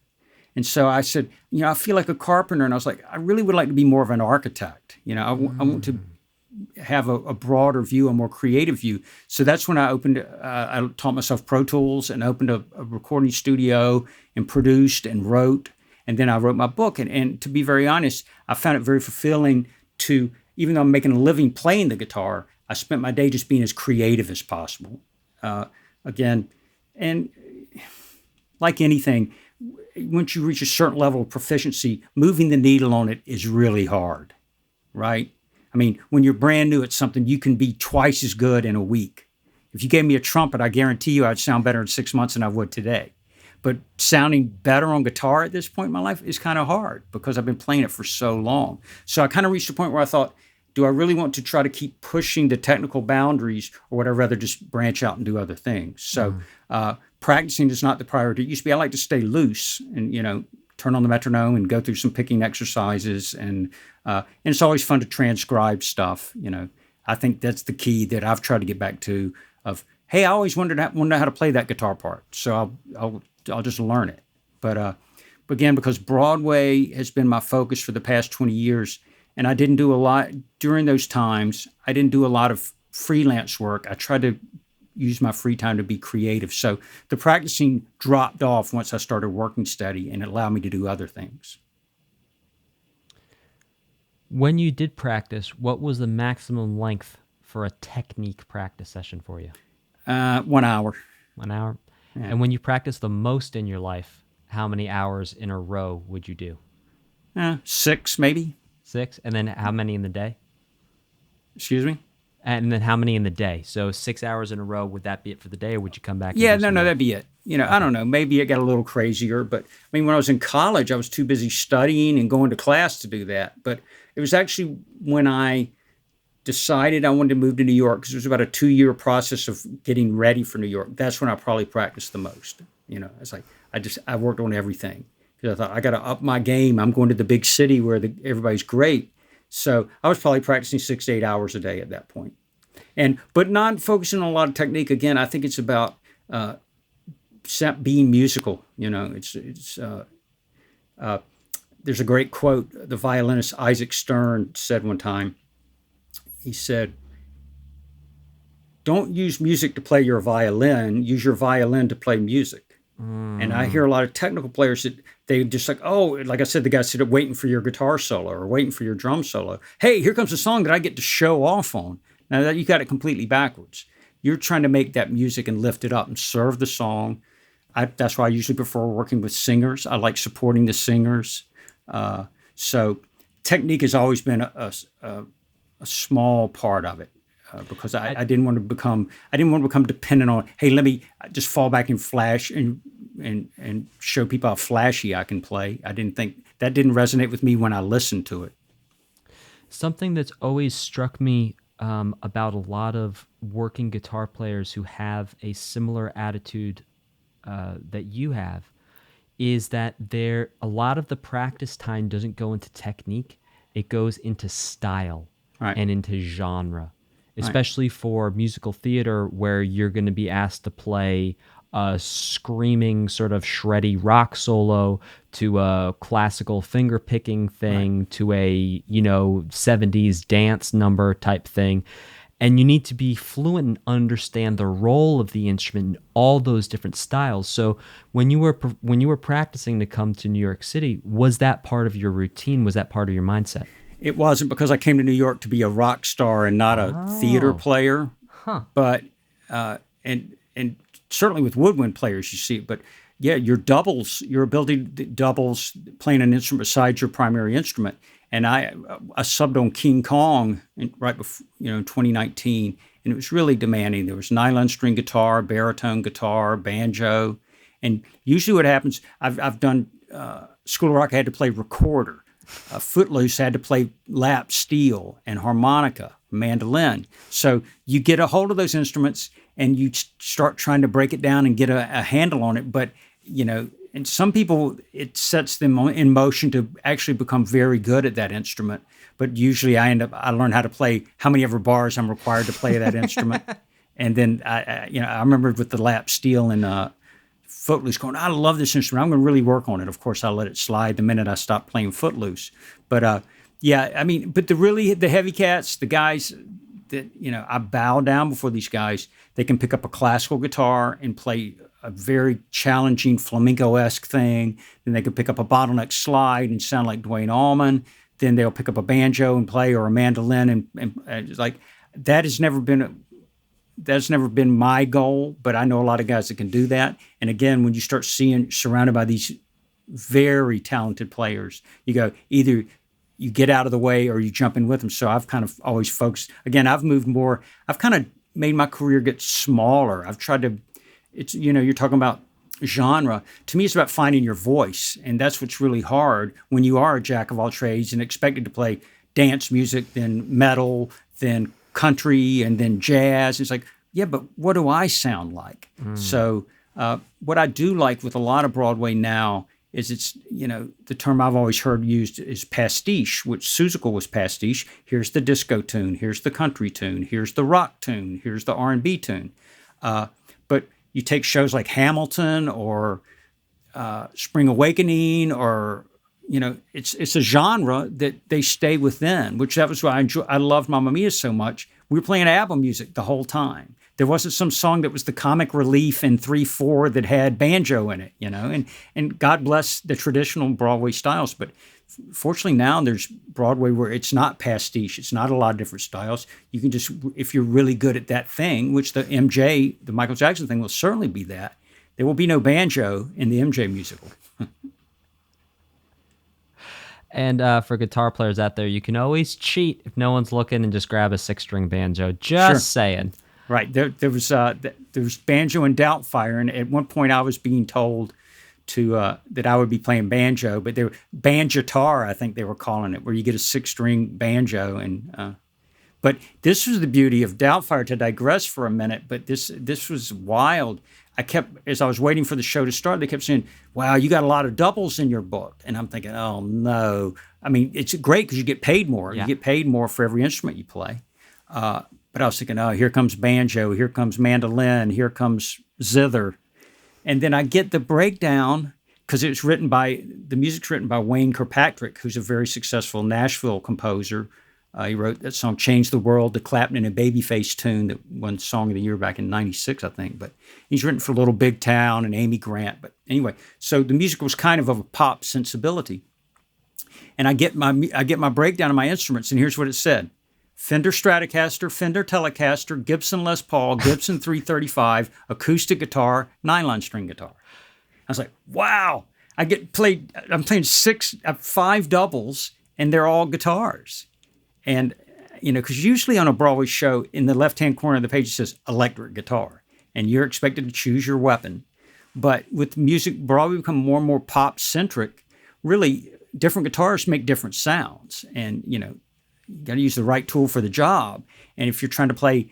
And so I said, I feel like a carpenter, and I was like, I really would like to be more of an architect. I want to have a broader view, a more creative view. So that's when I I taught myself Pro Tools and opened a recording studio and produced and wrote. And then I wrote my book. And to be very honest, I found it very fulfilling to, even though I'm making a living playing the guitar, I spent my day just being as creative as possible. Again, and like anything, once you reach a certain level of proficiency, moving the needle on it is really hard, right? I mean, when you're brand new at something, you can be twice as good in a week. If you gave me a trumpet, I guarantee you I'd sound better in 6 months than I would today. But sounding better on guitar at this point in my life is kind of hard, because I've been playing it for so long. So I kind of reached a point where I thought, do I really want to try to keep pushing the technical boundaries, or would I rather just branch out and do other things? So practicing is not the priority. It used to be I like to stay loose and, turn on the metronome and go through some picking exercises. And it's always fun to transcribe stuff. I think that's the key that I've tried to get back to, of hey, I always wanted to know how to play that guitar part, so I'll just learn it. But again, because Broadway has been my focus for the past 20 years, and I didn't do a lot during those times. I didn't do a lot of freelance work. I tried to use my free time to be creative. So the practicing dropped off once I started working steady, and it allowed me to do other things. When you did practice, what was the maximum length for a technique practice session for you? 1 hour. 1 hour? Yeah. And when you practice the most in your life, how many hours in a row would you do? 6, maybe. 6? And then how many in the day? Excuse me? And then how many in the day? So 6 hours in a row, would that be it for the day, or would you come back? Yeah, no, that'd be it. I don't know. Maybe it got a little crazier, but I mean, when I was in college, I was too busy studying and going to class to do that. But it was actually when I decided I wanted to move to New York, because it was about a 2-year process of getting ready for New York. That's when I probably practiced the most. It's like I worked on everything, because I thought I got to up my game. I'm going to the big city where everybody's great. So I was probably practicing 6 to 8 hours a day at that point. But not focusing on a lot of technique. Again, I think it's about being musical. There's a great quote the violinist Isaac Stern said one time. He said, "Don't use music to play your violin. Use your violin to play music." And I hear a lot of technical players that they just like I said, the guy said, waiting for your guitar solo or waiting for your drum solo. Hey, here comes a song that I get to show off on. Now that you got it completely backwards. You're trying to make that music and lift it up and serve the song. That's why I usually prefer working with singers. I like supporting the singers. So technique has always been a small part of it. Because I didn't want to become dependent on, hey, let me just fall back and flash and show people how flashy I can play. I didn't think that didn't resonate with me when I listened to it. Something that's always struck me about a lot of working guitar players who have a similar attitude that you have is that a lot of the practice time doesn't go into technique; it goes into style and into genre. Especially for musical theater, where you're going to be asked to play a screaming sort of shreddy rock solo to a classical finger picking thing to a 70s dance number type thing, and you need to be fluent and understand the role of the instrument in all those different styles. So when you were practicing to come to New York City, was that part of your routine? Was that part of your mindset? It wasn't, because I came to New York to be a rock star and not a theater player. But and certainly with woodwind players, you see it. But yeah, your ability to doubles playing an instrument besides your primary instrument. And I subbed on King Kong right before, in 2019, and it was really demanding. There was nylon string guitar, baritone guitar, banjo, and usually what happens, I've done School of Rock. I had to play recorder. Footloose had to play lap steel and harmonica, mandolin. So you get a hold of those instruments and you start trying to break it down and get a handle on it. But, and some people, it sets them in motion to actually become very good at that instrument. But usually I learn how to play how many ever bars I'm required to play that instrument. And then I remember with the lap steel and Footloose going, I love this instrument. I'm going to really work on it. Of course, I let it slide the minute I stopped playing Footloose. But but the heavy cats, the guys that, I bow down before these guys. They can pick up a classical guitar and play a very challenging flamenco-esque thing. Then they can pick up a bottleneck slide and sound like Duane Allman. Then they'll pick up a banjo and play, or a mandolin. And it's like, that's never been my goal, but I know a lot of guys that can do that. And again, when you start surrounded by these very talented players, you go, either you get out of the way or you jump in with them. So I've kind of always focused. Again, I've moved more. I've kind of made my career get smaller. I've tried to, you're talking about genre. To me, it's about finding your voice. And that's what's really hard when you are a jack of all trades and expected to play dance music, then metal, then country, and then jazz. It's like, yeah, but what do I sound like? So what I do like with a lot of Broadway now is it's, the term I've always heard used is pastiche, which Seussical was pastiche. Here's the disco tune. Here's the country tune. Here's the rock tune. Here's the R&B tune. But you take shows like Hamilton or Spring Awakening, or it's a genre that they stay within. Which that was why I loved Mamma Mia so much. We were playing ABBA music the whole time. There wasn't some song that was the comic relief in 3/4 that had banjo in it, And God bless the traditional Broadway styles, but fortunately now there's Broadway where it's not pastiche. It's not a lot of different styles. You can just, if you're really good at that thing, which the Michael Jackson thing will certainly be that, there will be no banjo in the MJ musical. And for guitar players out there, you can always cheat if no one's looking and just grab a 6-string banjo. Just saying. Right. There was banjo and Doubtfire, and at one point I was being told that I would be playing banjo, but they were banjotar, I think they were calling it, where you get a 6-string banjo. And but this was the beauty of Doubtfire, to digress for a minute. But this was wild. As I was waiting for the show to start, they kept saying, "Wow, you got a lot of doubles in your book," and I'm thinking, "Oh no!" I mean, it's great because you get paid more. Yeah. You get paid more for every instrument you play. But I was thinking, oh, here comes banjo, here comes mandolin, here comes zither. And then I get the breakdown, because the music's written by Wayne Kirkpatrick, who's a very successful Nashville composer. He wrote that song, Change the World, the Clapton and Babyface tune that won Song of the Year back in 96, I think. But he's written for Little Big Town and Amy Grant. But anyway, so the music was kind of a pop sensibility. And I get my breakdown of my instruments, and here's what it said. Fender Stratocaster, Fender Telecaster, Gibson Les Paul, Gibson 335, acoustic guitar, nylon string guitar. I was like, wow. I'm playing 5 doubles, and they're all guitars. And, because usually on a Broadway show, in the left-hand corner of the page, it says electric guitar, and you're expected to choose your weapon. But with music, Broadway become more and more pop-centric. Really, different guitars make different sounds, and, you got to use the right tool for the job. And if you're trying to play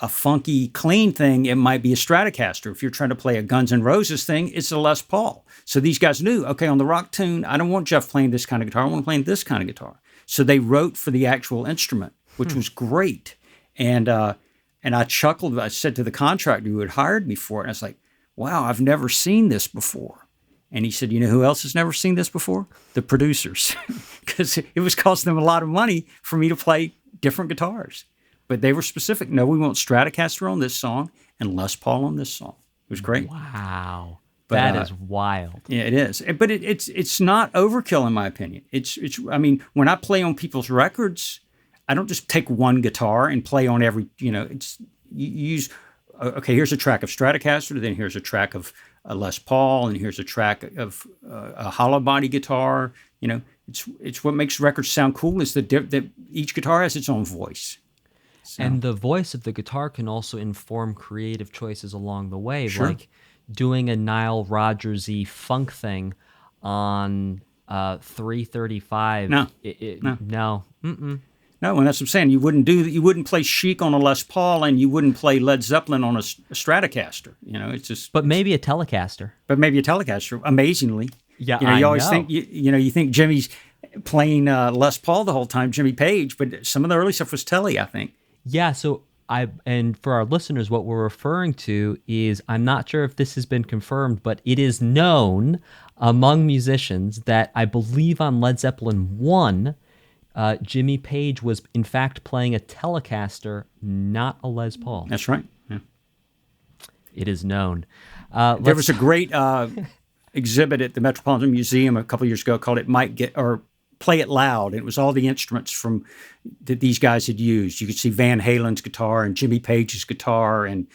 a funky, clean thing, it might be a Stratocaster. If you're trying to play a Guns N' Roses thing, it's a Les Paul. So these guys knew, okay, on the rock tune, I don't want Jeff playing this kind of guitar. I want him playing this kind of guitar. So they wrote for the actual instrument, which was great. And I chuckled. I said to the contractor who had hired me for it, and I was like, wow, I've never seen this before. And he said, you know who else has never seen this before? The producers. Because it was costing them a lot of money for me to play different guitars. But they were specific. No, we want Stratocaster on this song and Les Paul on this song. It was great. Wow. But, that is wild. Yeah, it is. But it's not overkill, in my opinion. I mean, when I play on people's records, I don't just take one guitar and play on every, you use, okay, here's a track of Stratocaster, then here's a track of a Les Paul, and here's a track of a hollow body guitar. It's what makes records sound cool is that each guitar has its own voice. So. And the voice of the guitar can also inform creative choices along the way, sure. Like doing a Nile Rodgers-y funk thing on 335. No. No. Mm-mm. No, and that's what I'm saying. You wouldn't play Chic on a Les Paul, and you wouldn't play Led Zeppelin on a Stratocaster. It's just. But maybe a Telecaster. Amazingly. Yeah, you always think you think Jimmy's playing Les Paul the whole time, Jimmy Page, but some of the early stuff was Telly, I think. Yeah. So and for our listeners, what we're referring to is, I'm not sure if this has been confirmed, but it is known among musicians that I believe on Led Zeppelin 1. Jimmy Page was, in fact, playing a Telecaster, not a Les Paul. That's right. Yeah. It is known. There was a great exhibit at the Metropolitan Museum a couple of years ago called Play It Loud. It was all the instruments that these guys had used. You could see Van Halen's guitar and Jimmy Page's guitar and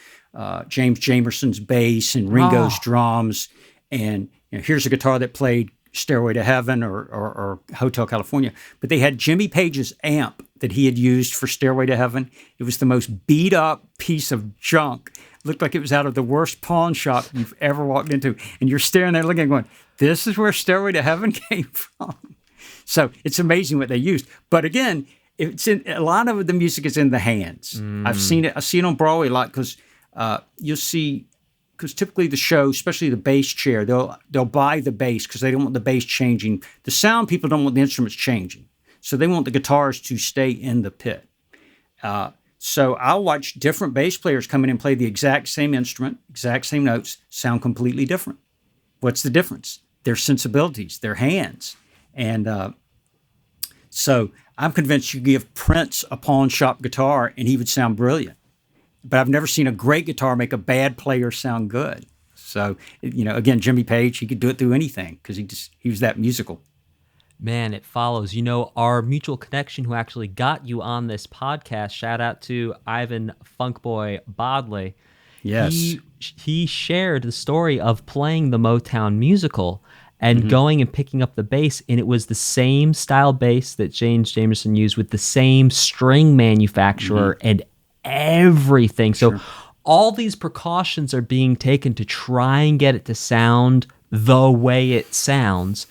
James Jamerson's bass and Ringo's drums. And here's a guitar that played Stairway to Heaven or Hotel California, but they had Jimmy Page's amp that he had used for Stairway to Heaven. It was the most beat up piece of junk. It looked like it was out of the worst pawn shop you've ever walked into. And you're staring there looking going, this is where Stairway to Heaven came from. So it's amazing what they used. But again, a lot of the music is in the hands. I see it on Broadway a lot because you'll see, because typically the show, especially the bass chair, they'll buy the bass because they don't want the bass changing. The sound people don't want the instruments changing. So they want the guitars to stay in the pit. So I'll watch different bass players come in and play the exact same instrument, exact same notes, sound completely different. What's the difference? Their sensibilities, their hands. And so I'm convinced you give Prince a pawn shop guitar and he would sound brilliant. But I've never seen a great guitar make a bad player sound good. So, again, Jimmy Page, he could do it through anything because he was that musical. Man, it follows. Our mutual connection who actually got you on this podcast, shout out to Ivan Funkboy Bodley. Yes. He shared the story of playing the Motown musical and going and picking up the bass, and it was the same style bass that James Jamerson used with the same string manufacturer and everything. So all these precautions are being taken to try and get it to sound the way it sounds.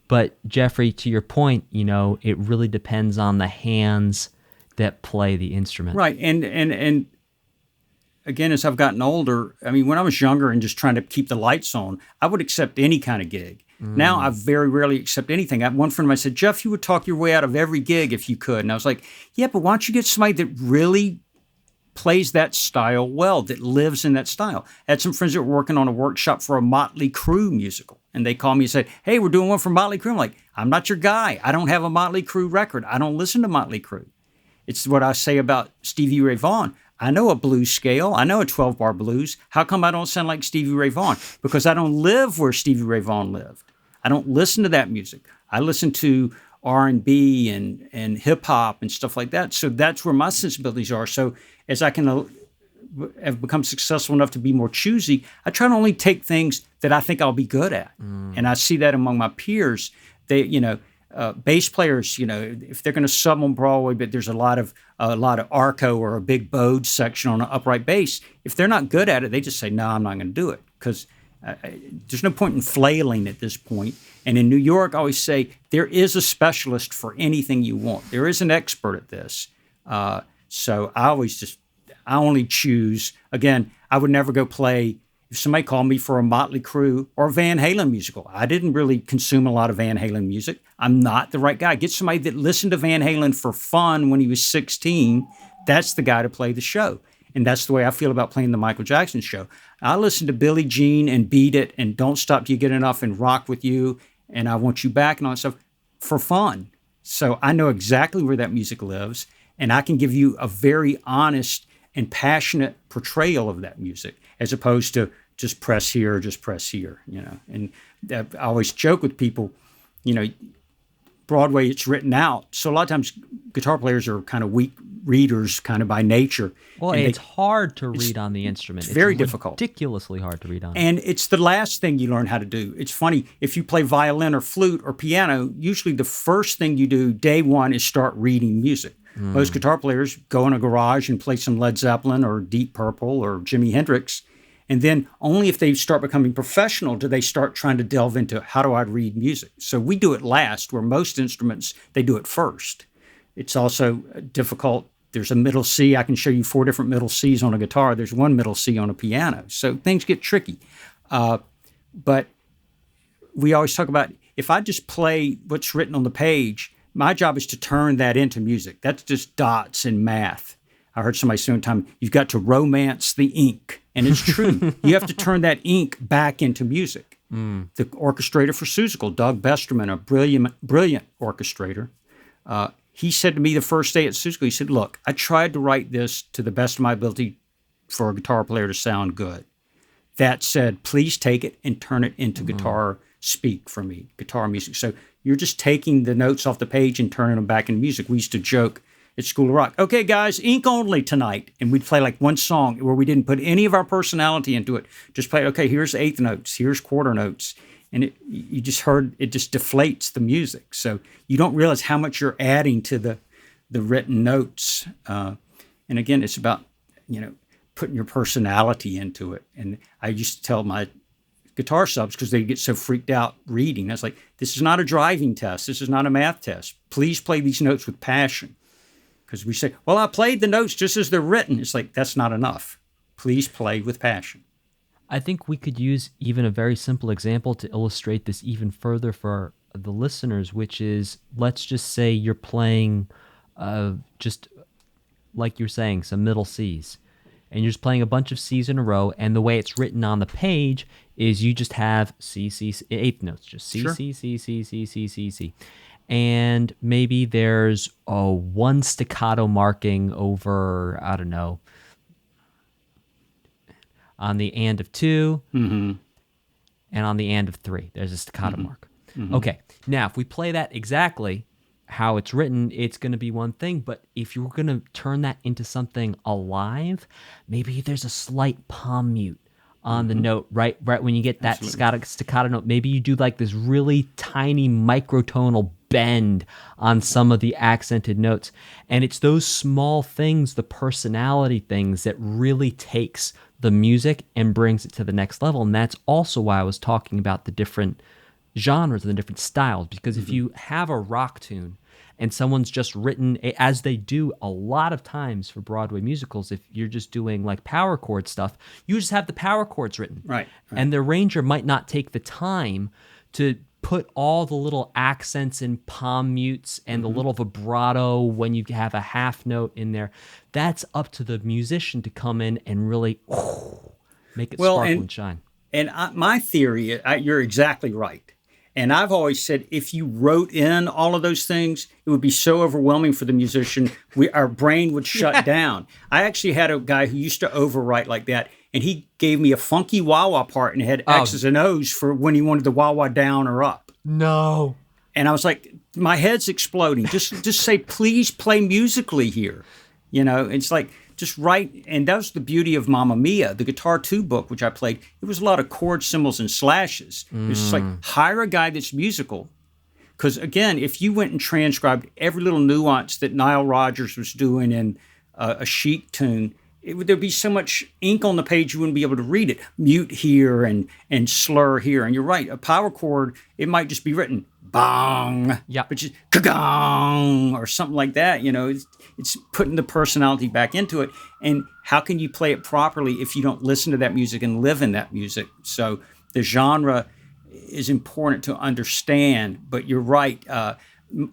But Jeffrey, to your point, it really depends on the hands that play the instrument. Right. And again, as I've gotten older, I mean, when I was younger and just trying to keep the lights on, I would accept any kind of gig. Now I very rarely accept anything. I had one friend of mine said, Jeff, you would talk your way out of every gig if you could. And I was like, yeah, but why don't you get somebody that really plays that style well, that lives in that style? I had some friends that were working on a workshop for a Motley Crue musical. And they called me and said, hey, we're doing one for Motley Crue. I'm like, I'm not your guy. I don't have a Motley Crue record. I don't listen to Motley Crue. It's what I say about Stevie Ray Vaughan. I know a blues scale. I know a 12-bar blues. How come I don't sound like Stevie Ray Vaughan? Because I don't live where Stevie Ray Vaughan lived. I don't listen to that music. I listen to R&B and hip-hop and stuff like that. So that's where my sensibilities are. So as I can have become successful enough to be more choosy, I try to only take things that I think I'll be good at. And I see that among my peers. They, bass players, if they're going to sub on Broadway, but there's a lot of arco or a big bowed section on an upright bass, if they're not good at it, they just say, no, I'm not going to do it, because there's no point in flailing at this point. And in New York, I always say there is a specialist for anything you want. There is an expert at this. So I only choose. Again, I would never go play. If somebody called me for a Motley Crue or a Van Halen musical, I didn't really consume a lot of Van Halen music. I'm not the right guy. Get somebody that listened to Van Halen for fun when he was 16. That's the guy to play the show. And that's the way I feel about playing the Michael Jackson show. I listen to Billie Jean and Beat It and Don't Stop Till You Get Enough and Rock With You and I Want You Back and all that stuff for fun. So I know exactly where that music lives, and I can give you a very honest and passionate portrayal of that music, as opposed to just press here, And I always joke with people, Broadway, it's written out. So a lot of times guitar players are kind of weak readers kind of by nature. Well, it's hard to read on the instrument. It's very difficult. Ridiculously hard to read on. And it's the last thing you learn how to do. It's funny, if you play violin or flute or piano, usually the first thing you do day one is start reading music. Most guitar players go in a garage and play some Led Zeppelin or Deep Purple or Jimi Hendrix. And then only if they start becoming professional do they start trying to delve into how do I read music. So we do it last, where most instruments, they do it first. It's also difficult. There's a middle C. I can show you 4 different middle Cs on a guitar. There's one middle C on a piano. So things get tricky. But we always talk about, if I just play what's written on the page, my job is to turn that into music. That's just dots and math. I heard somebody say one time, you've got to romance the ink. And it's true. You have to turn that ink back into music. The orchestrator for Seussical, Doug Besterman, a brilliant orchestrator, he said to me the first day at Seussical, he said, look, I tried to write this to the best of my ability for a guitar player to sound good. That said, please take it and turn it into guitar speak for me, guitar music. So you're just taking the notes off the page and turning them back into music. We used to joke at School of Rock, okay, guys, ink only tonight. And we'd play like one song where we didn't put any of our personality into it. Just play, okay, here's eighth notes, here's quarter notes. And you just heard, it just deflates the music. So you don't realize how much you're adding to the written notes. And again, it's about, putting your personality into it. And I used to tell my guitar subs, because they get so freaked out reading, I was like, this is not a driving test. This is not a math test. Please play these notes with passion. Because we say, well, I played the notes just as they're written. It's like, that's not enough. Please play with passion. I think we could use even a very simple example to illustrate this even further for the listeners, which is, let's just say you're playing just like you're saying, some middle Cs. And you're just playing a bunch of Cs in a row, and the way it's written on the page is you just have C, C, C, eighth notes, just C, C, C, C, C, C, C, C. And maybe there's one staccato marking over, I don't know, on the and of 2, and on the and of 3. There's a staccato mark. Okay, now if we play that exactly how it's written, it's going to be one thing, but if you're going to turn that into something alive, maybe there's a slight palm mute on the note, right when you get that staccato note. Maybe you do like this really tiny microtonal bend on some of the accented notes, and it's those small things, the personality things, that really takes the music and brings it to the next level. And that's also why I was talking about the different genres and the different styles, because if you have a rock tune and someone's just written, as they do a lot of times for Broadway musicals, if you're just doing like power chord stuff, you just have the power chords written. Right. And the arranger might not take the time to put all the little accents and palm mutes and the little vibrato when you have a half note in there. That's up to the musician to come in and really make it sparkle and shine. And my theory, you're exactly right. And I've always said, if you wrote in all of those things, it would be so overwhelming for the musician, our brain would shut down. I actually had a guy who used to overwrite like that, and he gave me a funky wah-wah part and it had X's and O's for when he wanted the wah-wah down or up. No. And I was like, my head's exploding. Just say, please play musically here. You know, it's like, just write. And that was the beauty of Mamma Mia, the Guitar 2 book, which I played. It was a lot of chords, cymbals, and slashes. It was just like, hire a guy that's musical. Because, again, if you went and transcribed every little nuance that Nile Rodgers was doing in a Chic tune, there'd be so much ink on the page you wouldn't be able to read it. Mute here and slur here. And you're right, a power chord, it might just be written bong, but just ka-gong or something like that. You know, it's putting the personality back into it. And how can you play it properly if you don't listen to that music and live in that music? So the genre is important to understand, but you're right.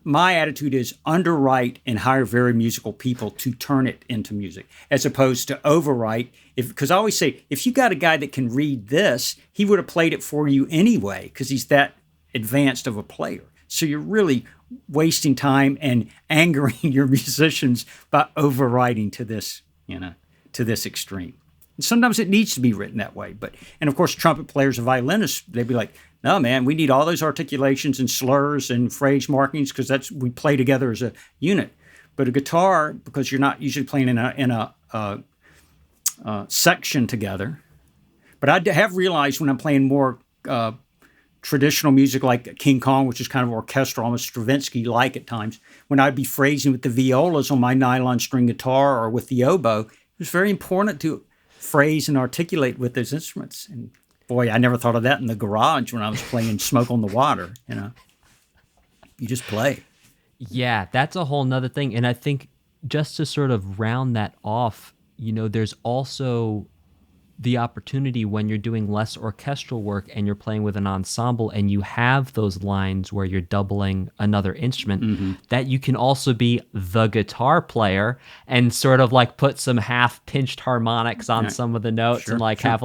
My attitude is underwrite and hire very musical people to turn it into music, as opposed to overwrite. Because I always say, if you got a guy that can read this, he would have played it for you anyway, because he's that advanced of a player. So you're really wasting time and angering your musicians by overwriting to this, to this extreme. And sometimes it needs to be written that way. And of course, trumpet players and violinists, they'd be like, no, man, we need all those articulations and slurs and phrase markings because we play together as a unit. But a guitar, because you're not usually playing in a section together. But I have realized when I'm playing more traditional music like King Kong, which is kind of orchestral, almost Stravinsky-like at times, when I'd be phrasing with the violas on my nylon string guitar or with the oboe, it was very important to phrase and articulate with those instruments. And boy, I never thought of that in the garage when I was playing Smoke on the Water, You just play. Yeah, that's a whole nother thing. And I think just to sort of round that off, there's also the opportunity when you're doing less orchestral work and you're playing with an ensemble and you have those lines where you're doubling another instrument, that you can also be the guitar player and sort of like put some half-pinched harmonics on some of the notes and have,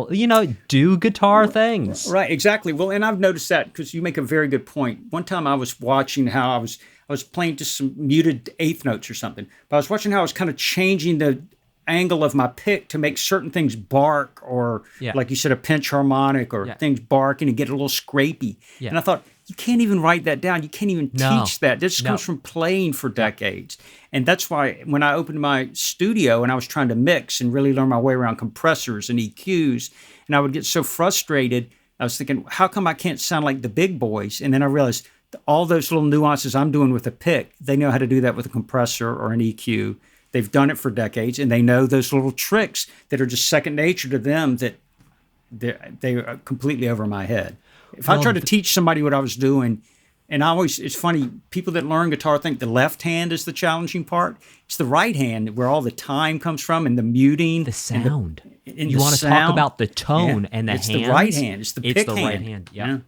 do guitar things. Right, exactly. Well, and I've noticed that because you make a very good point. One time I was watching how I was playing just some muted eighth notes or something, but I was watching how I was kind of changing the angle of my pick to make certain things bark or like you said, a pinch harmonic or things barking and get a little scrapey. And I thought, you can't even write that down. You can't even teach that. This comes from playing for decades. And that's why when I opened my studio and I was trying to mix and really learn my way around compressors and EQs, and I would get so frustrated, I was thinking, how come I can't sound like the big boys? And then I realized all those little nuances I'm doing with a pick, they know how to do that with a compressor or an EQ. They've done it for decades, and they know those little tricks that are just second nature to them that they are completely over my head. If I try to teach somebody what I was doing, and it's funny, people that learn guitar think the left hand is the challenging part. It's the right hand where all the time comes from and the muting. The sound. You want to talk about the tone and the hands? It's the right hand. It's the pick hand. It's the right hand, yeah.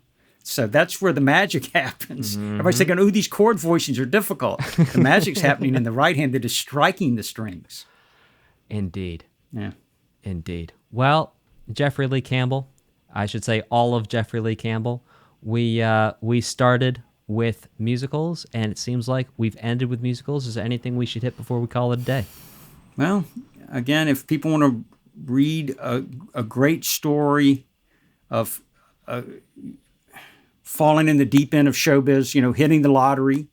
So that's where the magic happens. Everybody's thinking, these chord voicings are difficult. The magic's happening in the right hand that is striking the strings. Indeed. Yeah. Indeed. Well, Jeffery Lee Campbell, I should say all of Jeffery Lee Campbell, we started with musicals, and it seems like we've ended with musicals. Is there anything we should hit before we call it a day? Well, again, if people want to read a great story of falling in the deep end of showbiz, hitting the lottery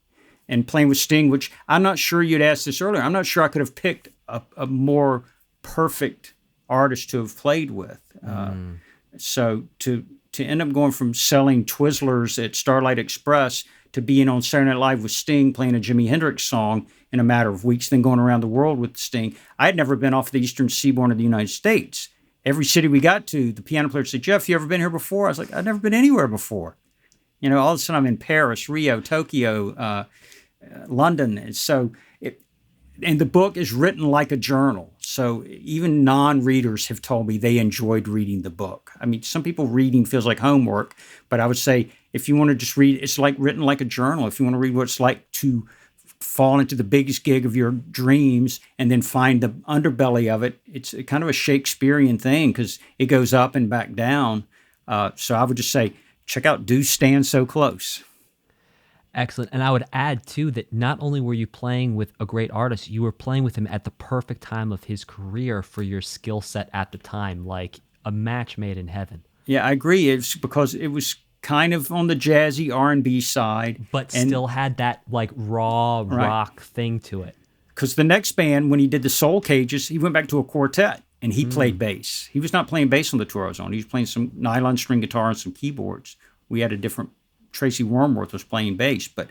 and playing with Sting, which I'm not sure you'd asked this earlier. I'm not sure I could have picked a more perfect artist to have played with. So to end up going from selling Twizzlers at Starlight Express to being on Saturday Night Live with Sting, playing a Jimi Hendrix song in a matter of weeks, then going around the world with Sting. I had never been off the eastern seaboard of the United States. Every city we got to, the piano player said, "Jeff, you ever been here before?" I was like, "I've never been anywhere before." All of a sudden I'm in Paris, Rio, Tokyo, London. And the book is written like a journal. So even non-readers have told me they enjoyed reading the book. I mean, some people reading feels like homework, but I would say if you want to just read, it's like written like a journal. If you want to read what it's like to fall into the biggest gig of your dreams and then find the underbelly of it, it's kind of a Shakespearean thing because it goes up and back down. So I would just say, check out Do Stand So Close. Excellent. And I would add, too, that not only were you playing with a great artist, you were playing with him at the perfect time of his career for your skill set at the time, like a match made in heaven. Yeah, I agree. It's because it was kind of on the jazzy R&B side. But still had that like raw rock thing to it. Because the next band, when he did the Soul Cages, he went back to a quartet and he played bass. He was not playing bass on the tour I was on. He was playing some nylon string guitar and some keyboards. We had a different... Tracy Wormworth was playing bass, but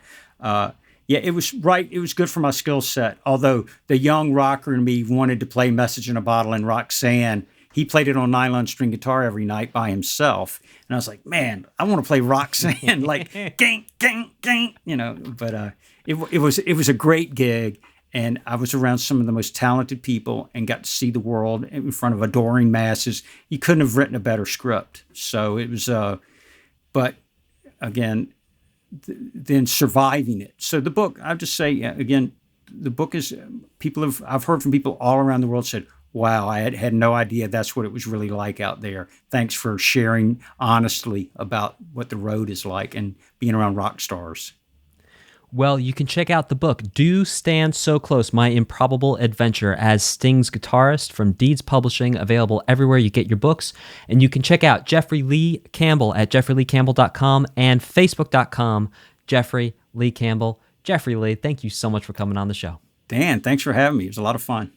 it was right. It was good for my skill set. Although the young rocker in me wanted to play Message in a Bottle and Roxanne, he played it on nylon string guitar every night by himself. And I was like, man, I want to play Roxanne, like, gang, gang, gang, but it was a great gig. And I was around some of the most talented people and got to see the world in front of adoring masses. You couldn't have written a better script. So it was, but again, then surviving it. So the book, I'll just say, again, the book is, I've heard from people all around the world said, wow, I had no idea that's what it was really like out there. Thanks for sharing honestly about what the road is like and being around rock stars. Well, you can check out the book, Do Stand So Close, My Improbable Adventure as Sting's Guitarist from Deeds Publishing, available everywhere you get your books. And you can check out Jeffery Lee Campbell at jeffreyleecampbell.com and facebook.com, Jeffery Lee Campbell. Jeffery Lee, thank you so much for coming on the show. Dan, thanks for having me. It was a lot of fun.